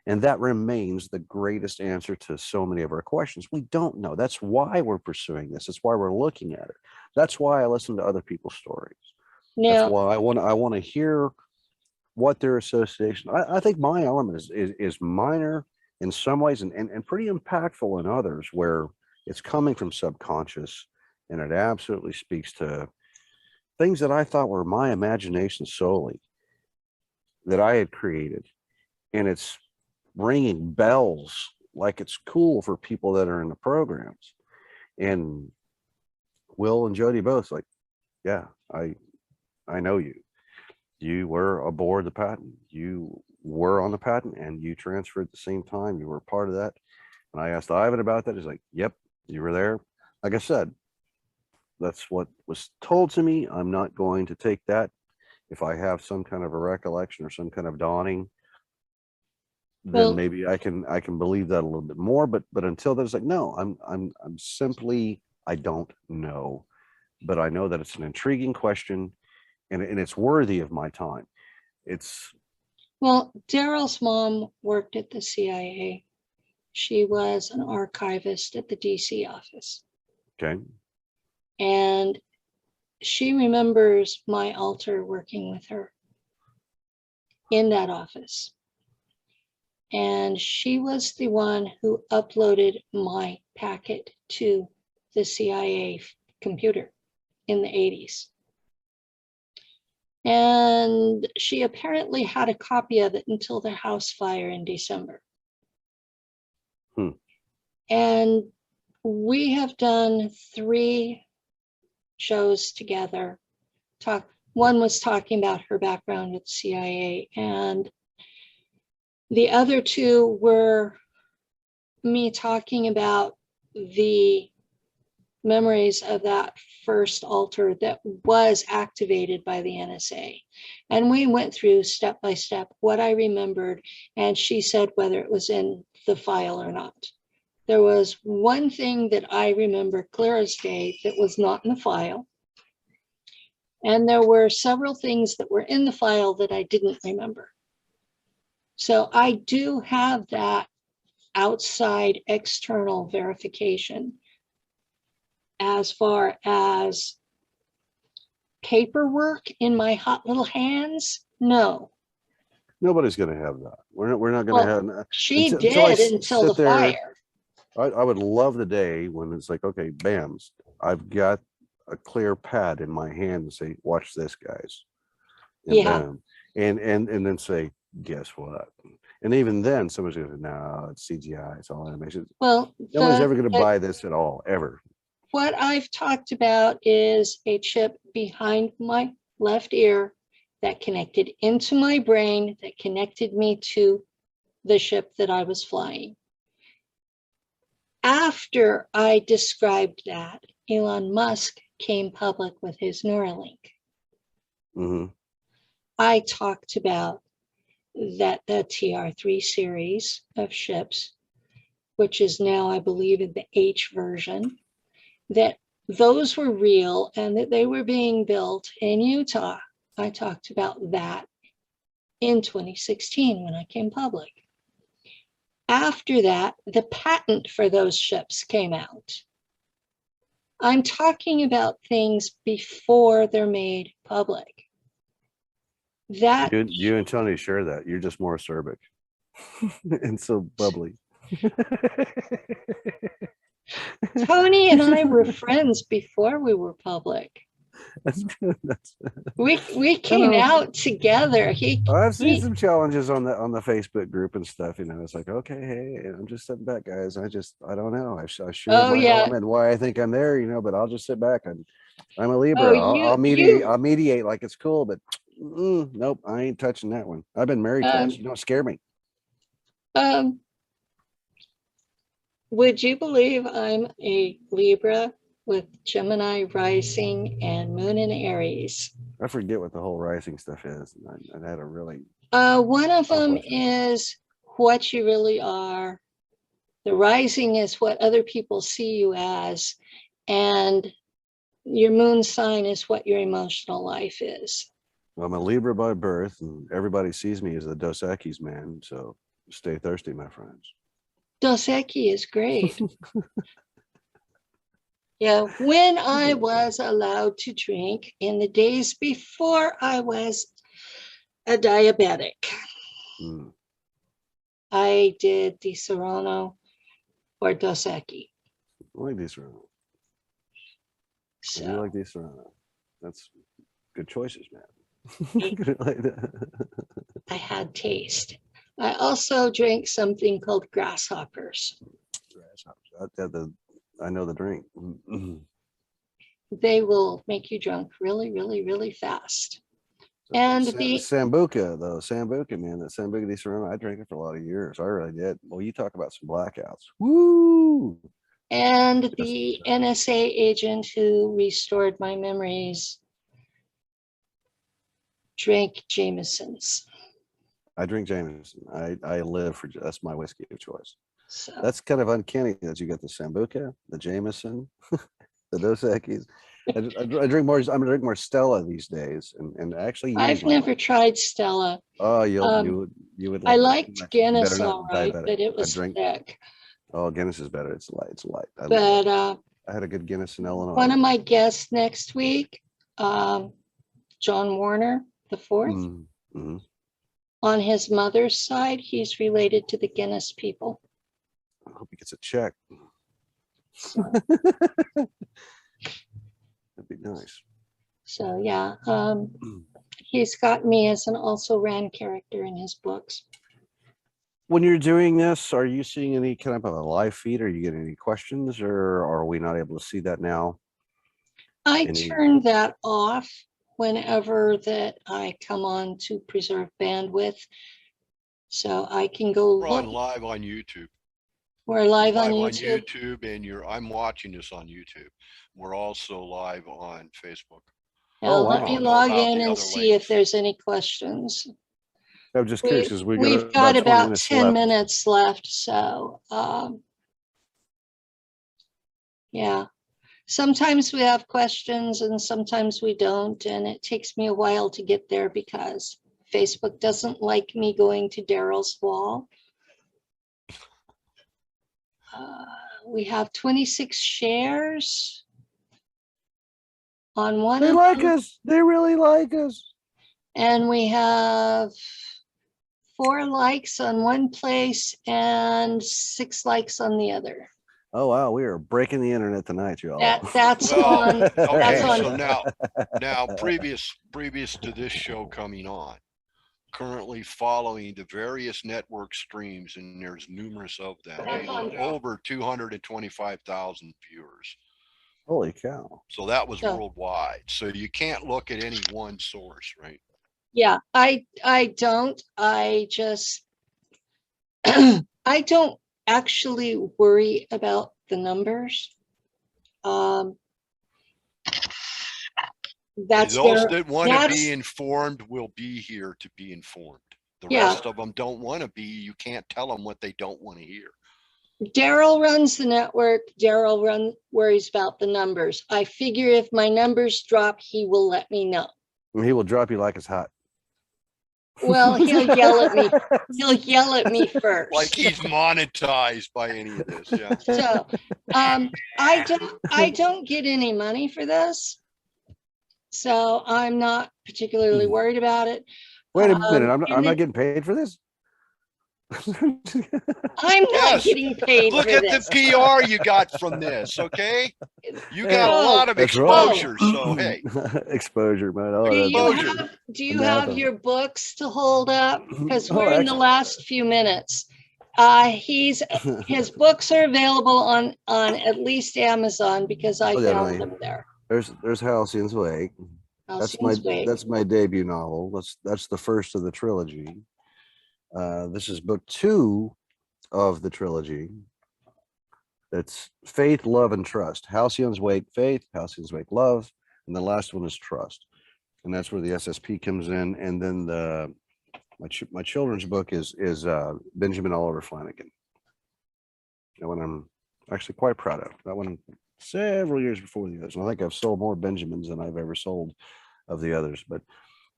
And that remains the greatest answer to so many of our questions. We don't know. That's why we're pursuing this. That's why we're looking at it. That's why I listen to other people's stories. That's why I want to hear what their association. I think my element is minor in some ways and pretty impactful in others, where it's coming from subconscious, and it absolutely speaks to things that I thought were my imagination solely, that I had created. And it's ringing bells like it's cool for people that are in the programs. And Will and Jody both like, yeah, I know you. You were aboard the patent. You were on the patent and you transferred at the same time. You were part of that. And I asked Ivan about that. He's like, yep, you were there. Like I said, that's what was told to me. I'm not going to take that. If I have some kind of a recollection or some kind of dawning, then maybe I can believe that a little bit more. But until then, it's like, no, I'm simply, I don't know. But I know that it's an intriguing question, and it's worthy of my time. Well, Daryl's mom worked at the CIA. She was an archivist at the DC office. Okay. And she remembers my alter working with her in that office. And she was the one who uploaded my packet to the CIA computer in the 80s. And she apparently had a copy of it until the house fire in December. And we have done 3 shows together. One was talking about her background with CIA, and the other 2 were me talking about the memories of that first altar that was activated by the NSA. And we went through step by step what I remembered, and she said whether it was in the file or not. There was one thing that I remember clear as day that was not in the file. And there were several things that were in the file that I didn't remember. So I do have that outside external verification. As far as paperwork in my hot little hands, no. Nobody's going to have that. We're not going to have that. She did until the fire. I would love the day when it's like, okay, bam, I've got a clear pad in my hand and say, watch this, guys. And Yeah. bam. And then say, guess what? And even then, somebody's going to say, no, it's CGI, it's all animation. Well, nobody's ever going to buy this at all, ever. What I've talked about is a chip behind my left ear that connected into my brain, that connected me to the ship that I was flying. After I described that, Elon Musk came public with his Neuralink. I talked about that the TR3 series of ships, which is now, I believe, in the H version, that those were real and that they were being built in Utah. I talked about that in 2016 when I came public. After that, the patent for those ships came out. I'm talking about things before they're made public. That you and Tony share that. You're just more acerbic and so bubbly. Tony and I were friends before we were public. That's good. We came out together. I've seen some challenges on the Facebook group and stuff. You know, it's like, okay, hey, I'm just sitting back, guys. I don't know. I share my element, why I think I'm there. You know, but I'll just sit back. I'm a Libra. I'll mediate like it's cool, but nope, I ain't touching that one. I've been married twice. You don't scare me. Would you believe I'm a Libra with Gemini rising and moon in Aries? I forget what the whole rising stuff is. And I had a really one of them is what you really are. The rising is what other people see you as, and your moon sign is what your emotional life is. Well, I'm a Libra by birth, and everybody sees me as the Dos Equis man. So Stay thirsty, my friends. Dos Equis is great. Yeah, when I was allowed to drink in the days before I was a diabetic, I did Di Serono or Dos Equis. I like Di Serono. So I like Di Serono. That's good choices, man. I had taste. I also drank something called grasshoppers. I know the drink. They will make you drunk really, really, really fast. And the Sambuca, though, Sambuca, man, that Sambuca Di Serono, I drank it for a lot of years. I really did. Well, you talk about some blackouts. Woo! And the NSA agent who restored my memories drank Jameson's. I drink Jameson. I live for, that's my whiskey of choice. So that's kind of uncanny that you get the Sambuca, the Jameson, the Dos Equis. I drink more. I'm gonna drink more Stella these days, and actually, I've never tried Stella. Oh, you would. I liked Guinness all right, but it was thick. Oh, Guinness is better. It's light. It's light. But I had a good Guinness in Illinois. One of my guests next week, John Warner the fourth. Mm-hmm. On his mother's side, he's related to the Guinness people. I hope he gets a check. So. That'd be nice. So yeah, he's got me as an also ran character in his books. When you're doing this, are you seeing any kind of a live feed? Are you getting any questions, or are we not able to see that now? I turn that off whenever that I come on to preserve bandwidth, so I can go. We're on live on YouTube. We're live on YouTube. And I'm watching this on YouTube. We're also live on Facebook. Now, let me log in and see if there's any questions. I'm just curious because we've got about 10 minutes left. So, yeah, sometimes we have questions and sometimes we don't. And it takes me a while to get there because Facebook doesn't like me going to Daryl's wall. We have 26 shares on one. They like us. They really like us. And we have 4 likes on one place and 6 likes on the other. Oh wow, we are breaking the internet tonight, y'all. That's on. Okay, that's on. So now previous to this show coming on, currently following the various network streams, and there's numerous of them, over 225,000 viewers. Holy cow. So that was worldwide. So you can't look at any one source, right? Yeah, I don't. I just I don't actually worry about the numbers. That's those that want to be informed will be here to be informed. The rest of them don't want to be. You can't tell them what they don't want to hear. Daryl runs the network. Daryl worries about the numbers. I figure if my numbers drop, he will let me know. He will drop you like it's hot. Well, he'll yell at me. He'll yell at me first. Like he's monetized by any of this. Yeah. So I don't get any money for this. So I'm not particularly worried about it. Wait a minute, I'm not getting paid for this? I'm not getting paid Look for at this. the PR you got from this, okay? You got a lot of exposure, so hey. Exposure, man. Do you have your books to hold up? Because we're in the last few minutes. His books are available on at least Amazon because I found them there. There's Halcyon's Wake. That's my debut novel. That's the first of the trilogy. This is book 2 of the trilogy. That's Faith, Love, and Trust. Halcyon's Wake, Faith, Halcyon's Wake, Love, and the last one is Trust. And that's where the SSP comes in. And then my children's book is Benjamin Oliver Flanagan. That one I'm actually quite proud of. That one several years before the others. And I think I've sold more Benjamins than I've ever sold of the others. But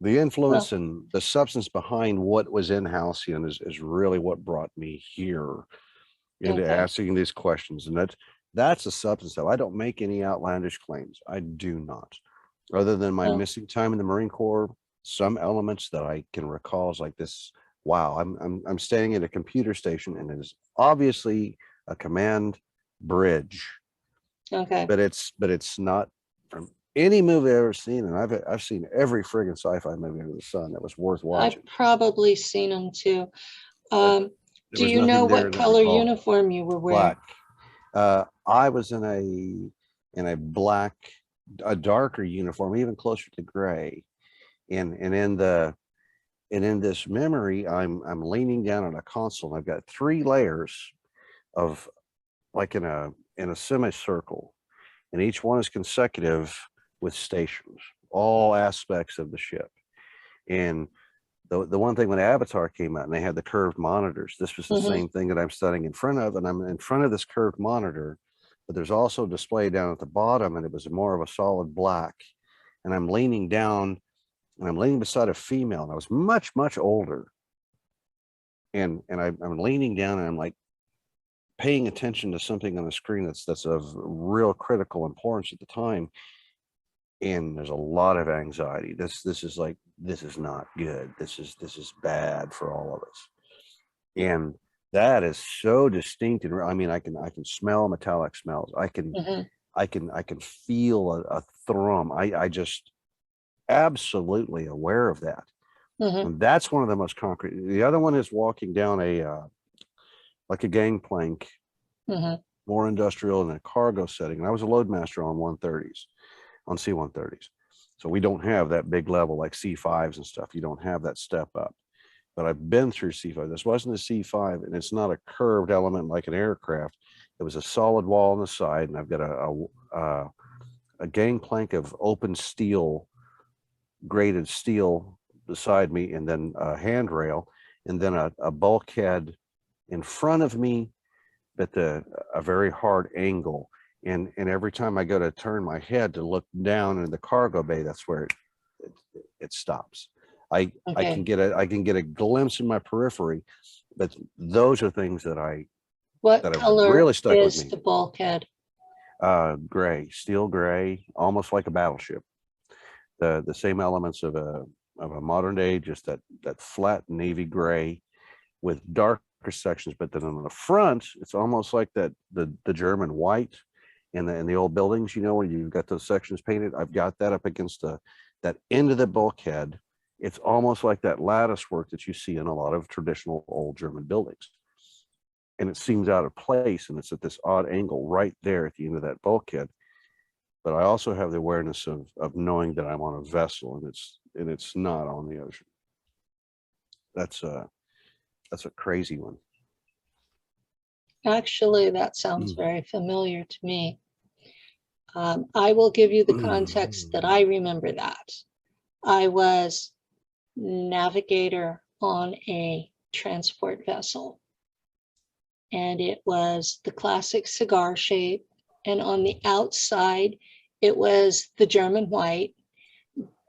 The influence and the substance behind what was in Halcyon is really what brought me here into asking these questions. And that's the substance of it. I don't make any outlandish claims. I do not. Other than my missing time in the Marine Corps, some elements that I can recall is like this. Wow, I'm staying at a computer station and it is obviously a command bridge. Okay. But it's not from any movie I've ever seen, and I've seen every friggin' sci-fi movie under the sun that was worth watching. I've probably seen them too. Do you know what color uniform you were wearing? Black. I was in a black, a darker uniform, even closer to gray. And in this memory, I'm leaning down on a console. And I've got 3 layers of, like in a semicircle, and each one is consecutive with stations, all aspects of the ship. And the one thing when Avatar came out and they had the curved monitors, this was the same thing that I'm studying in front of, and I'm in front of this curved monitor, but there's also a display down at the bottom, and it was more of a solid black. And I'm leaning down, and I'm leaning beside a female, and I was much, much older. And I'm leaning down, and I'm like paying attention to something on the screen that's of real critical importance at the time. And there's a lot of anxiety. This is like, this is not good. This is bad for all of us. And that is so distinct. And I mean, I can smell metallic smells. I can feel a thrum. I just absolutely aware of that. And that's one of the most concrete. The other one is walking down like a gangplank, more industrial in a cargo setting. And I was a loadmaster on 130s. On C-130s. So we don't have that big level like C-5s and stuff. You don't have that step up. But I've been through C-5. This wasn't a C-5, and it's not a curved element like an aircraft. It was a solid wall on the side, and I've got a gangplank of open steel, grated steel beside me, and then a handrail, and then a bulkhead in front of me, but a very hard angle. And every time I go to turn my head to look down into the cargo bay, that's where it stops. I can get a glimpse in my periphery, but those are things that color really stuck with is me. The bulkhead? Gray, steel gray, almost like a battleship. The same elements of a modern day, just that flat navy gray with darker sections, but then on the front, it's almost like the German white. In the old buildings, you know, where you've got those sections painted, I've got that up against that end of the bulkhead. It's almost like that lattice work that you see in a lot of traditional old German buildings. And it seems out of place, and it's at this odd angle right there at the end of that bulkhead. But I also have the awareness of knowing that I'm on a vessel, and it's not on the ocean. That's a crazy one. Actually, that sounds very familiar to me. I will give you the context that I remember that. I was navigator on a transport vessel, and it was the classic cigar shape. And on the outside, it was the German white,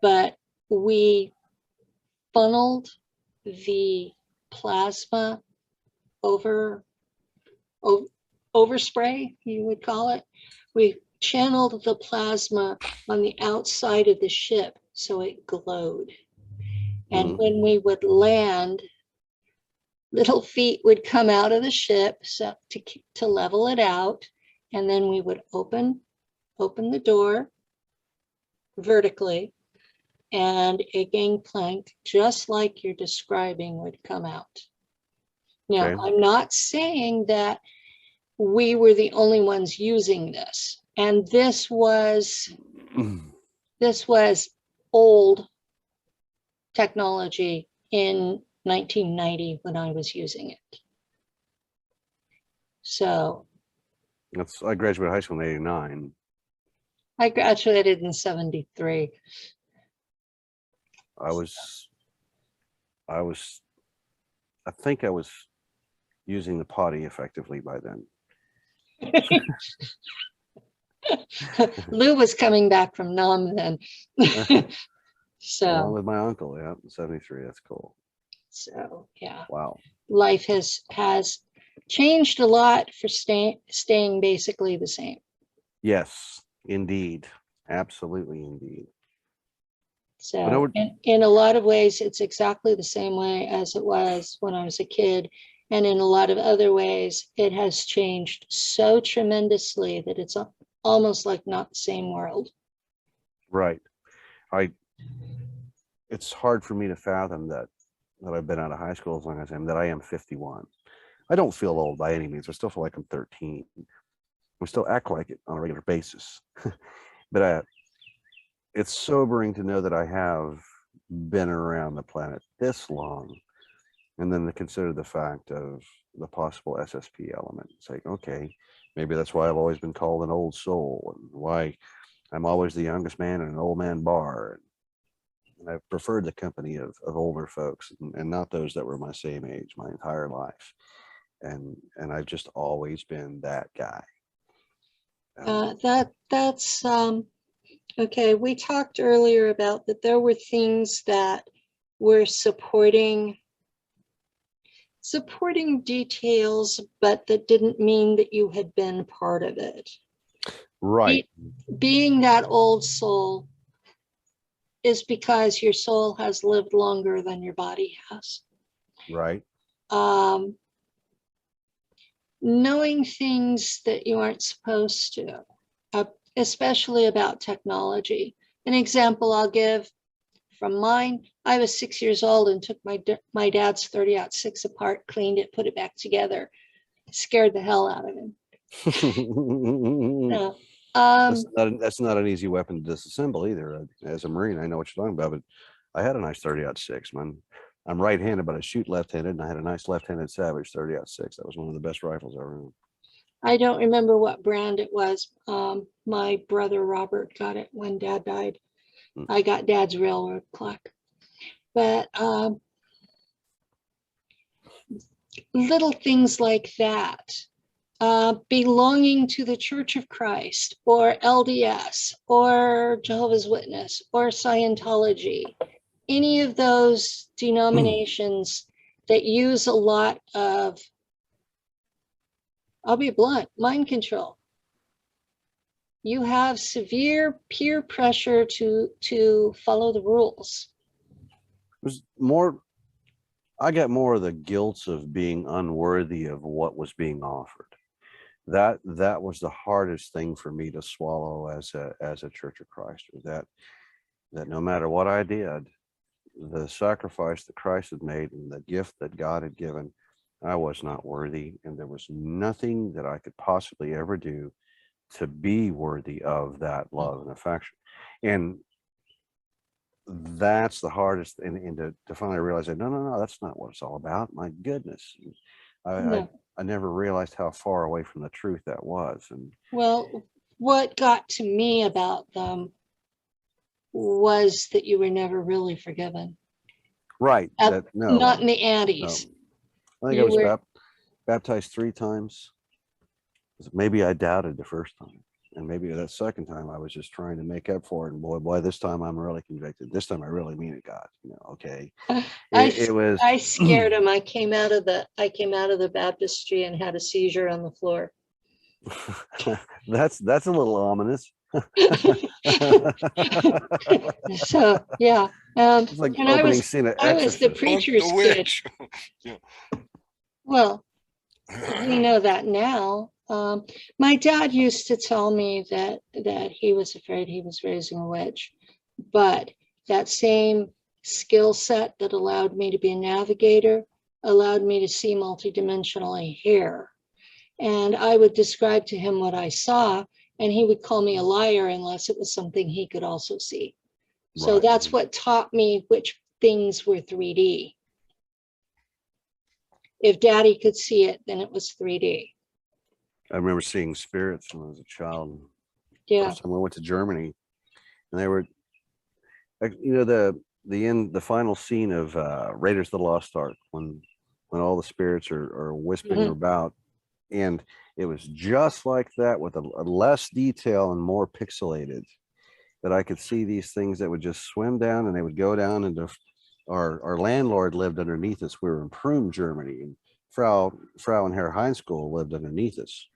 but we funneled the plasma overspray, you would call it. We channeled the plasma on the outside of the ship so it glowed. And when we would land, little feet would come out of the ship so to level it out. And then we would open the door vertically, and a gangplank, just like you're describing, would come out. Now, I'm not saying that we were the only ones using this. And this was old technology in 1990 when I was using it. So I graduated high school in 89. I graduated in 73. I think I was using the potty effectively by then. Lou was coming back from Nam then. So along with my uncle, yeah, 73. That's cool. So yeah, Wow. life has changed a lot for staying basically the same. Yes, indeed. Absolutely, indeed. So in a lot of ways, it's exactly the same way as it was when I was a kid. And in a lot of other ways, it has changed so tremendously that it's almost like not the same world. Right. It's hard for me to fathom that I've been out of high school as long as I am, that I am 51. I don't feel old by any means. I still feel like I'm 13. I still act like it on a regular basis. But it's sobering to know that I have been around the planet this long, and then to consider the fact of the possible SSP element. It's like, okay, maybe that's why I've always been called an old soul, and why I'm always the youngest man in an old man bar. And I've preferred the company of older folks, and not those that were my same age my entire life. And I've just always been that guy. That's okay. We talked earlier about that there were things that were supporting details, but that didn't mean that you had been part of it. Right. Being that old soul is because your soul has lived longer than your body has. Right. Knowing things that you aren't supposed to, especially about technology. An example I'll give from mine, I was 6 years old and took my dad's 30-06 apart, cleaned it, put it back together. It scared the hell out of him. No. That's not an easy weapon to disassemble either. As a Marine, I know what you're talking about, but I had a nice 30-06, man. I'm right-handed, but I shoot left-handed, and I had a nice left-handed Savage 30-06. That was one of the best rifles I ever owned. I don't remember what brand it was. My brother Robert got it when Dad died. I got Dad's railroad clock. But little things like that, belonging to the Church of Christ or LDS or Jehovah's Witness or Scientology, any of those denominations that use a lot of, I'll be blunt, mind control. You have severe peer pressure to follow the rules. It was more, I got more of the guilt of being unworthy of what was being offered. That was the hardest thing for me to swallow as a Church of Christ, that no matter what I did, the sacrifice that Christ had made and the gift that God had given, I was not worthy, and there was nothing that I could possibly ever do to be worthy of that love and affection. And that's the hardest, and to finally realize that no, that's not what it's all about. My goodness. I never realized how far away from the truth that was. And well, what got to me about them was that you were never really forgiven. Right. Not in the Andes. No. I think I was baptized 3 times. Maybe I doubted the first time, and maybe that second time I was just trying to make up for it. And boy, this time I'm really convicted. This time I really mean it, God. Okay. I scared him. I came out of the baptistry and had a seizure on the floor. That's a little ominous. So yeah. It's like opening scene of I was the preacher's kid. Yeah. Well, we know that now. My dad used to tell me that he was afraid he was raising a witch, but that same skill set that allowed me to be a navigator allowed me to see multidimensionally here. And I would describe to him what I saw, and he would call me a liar unless it was something he could also see. So that's what taught me which things were 3D. If Daddy could see it, then it was 3D. I remember seeing spirits when I was a child. Yeah. First time I went to Germany, and they were, the final scene of Raiders of the Lost Ark, when all the spirits are whispering about, and it was just like that with a less detail and more pixelated. that I could see these things that would just swim down, and they would go down into our landlord lived underneath us. We were in Prüm, Germany, and Frau and Herr Heinskohl lived underneath us.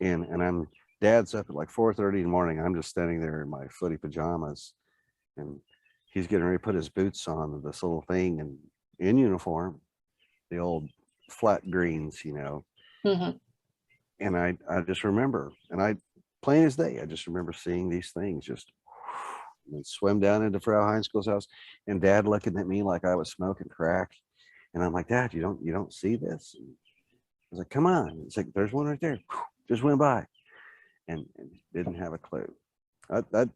And I'm dad's up at like 4:30 in the morning. I'm just standing there in my footy pajamas, and he's getting ready to put his boots on, this little thing, and in uniform, the old flat greens, you know. Mm-hmm. And I just remember, and plain as day, I just remember seeing these things just and swim down into Frau Heinskohl's house, and Dad looking at me like I was smoking crack. And I'm like, Dad, you don't see this? And I was like, come on. It's like, there's one right there. Just went by, and didn't have a clue. That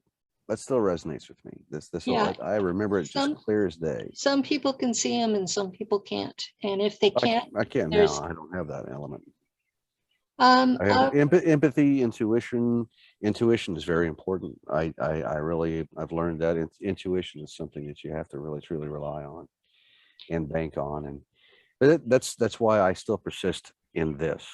still resonates with me. Yeah. I remember it just clear as day. Some people can see them and some people can't. And if they can't, I can't now. I don't have that element. I have empathy, intuition. Intuition is very important. I've learned that intuition is something that you have to really truly rely on and bank on. But that's why I still persist in this.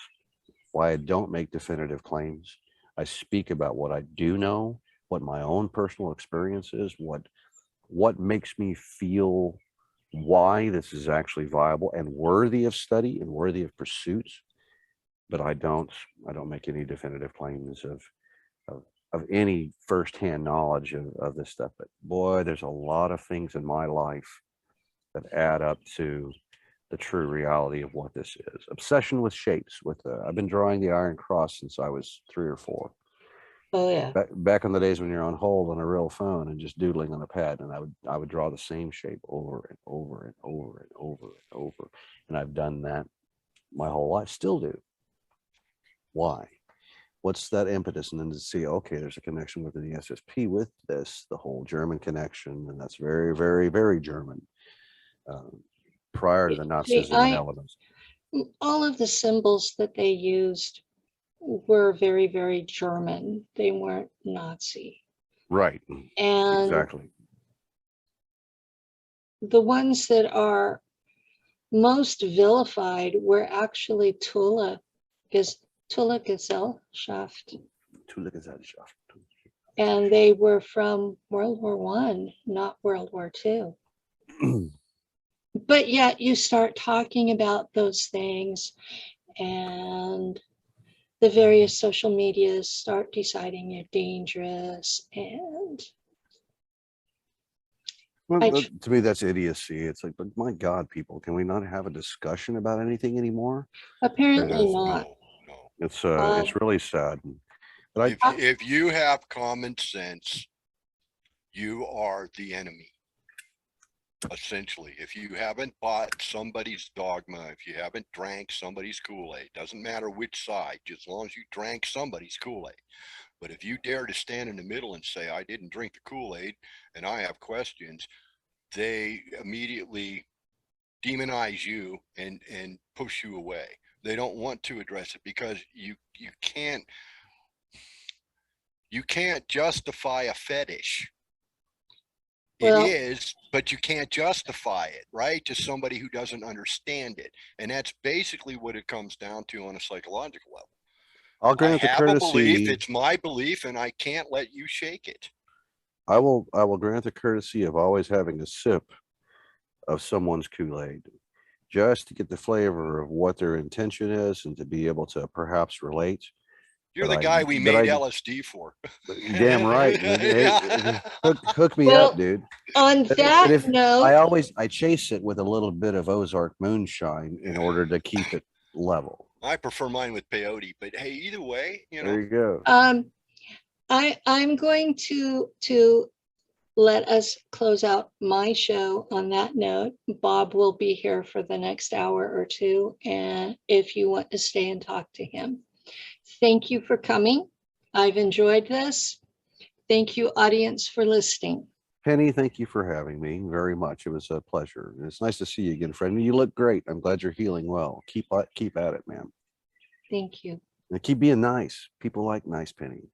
Why I don't make definitive claims. I speak about what I do know, what my own personal experience is, what makes me feel why this is actually viable and worthy of study and worthy of pursuit. But I don't make any definitive claims of any firsthand knowledge of this stuff. But boy, there's a lot of things in my life that add up to the true reality of what this is. Obsession with shapes. I've been drawing the Iron Cross since I was 3 or 4. Oh yeah. Back in the days when you're on hold on a real phone and just doodling on a pad, and I would draw the same shape over and over and over and over and over. And I've done that my whole life, still do. Why? What's that impetus? And then to see, okay, there's a connection with the SSP with this, the whole German connection, and that's very, very, very German. Prior to the Nazism elements. All of the symbols that they used were very, very German. They weren't Nazi. Right. And exactly. The ones that are most vilified were actually Tula Gesellschaft. And they were from World War I, not World War II. But yet you start talking about those things, and the various social medias start deciding you're dangerous. And to me, that's idiocy. It's like, but my God, people, can we not have a discussion about anything anymore? Apparently not. No. It's really sad. But if you have common sense, you are the enemy. Essentially, if you haven't bought somebody's dogma, if you haven't drank somebody's Kool-Aid, doesn't matter which side, just as long as you drank somebody's Kool-Aid. But if you dare to stand in the middle and say, I didn't drink the Kool-Aid and I have questions, they immediately demonize you and push you away. They don't want to address it because you can't justify a fetish. Well, it is, but you can't justify it, right? To somebody who doesn't understand it. And that's basically what it comes down to on a psychological level. I'll grant the courtesy. A belief, it's my belief, and I can't let you shake it. I will grant the courtesy of always having a sip of someone's Kool-Aid, just to get the flavor of what their intention is and to be able to perhaps relate. You're the guy we made LSD for. Damn right. Hey, hook me up, dude. On that note, I chase it with a little bit of Ozark moonshine in order to keep it level. I prefer mine with peyote, but hey, either way, There you go. I'm going to let us close out my show on that note. Bob will be here for the next hour or two, and if you want to stay and talk to him. Thank you for coming. I've enjoyed this. Thank you, audience, for listening. Penny, thank you for having me very much. It was a pleasure. It's nice to see you again, friend. You look great. I'm glad you're healing well. Keep at it, man. Thank you. And keep being nice. People like nice, Penny.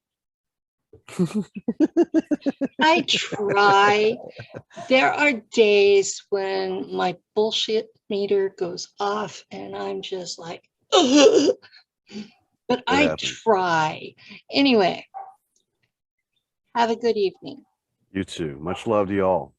I try. There are days when my bullshit meter goes off and I'm just like, ugh. But I try. Anyway, Have a good evening. You too. Much love to you all.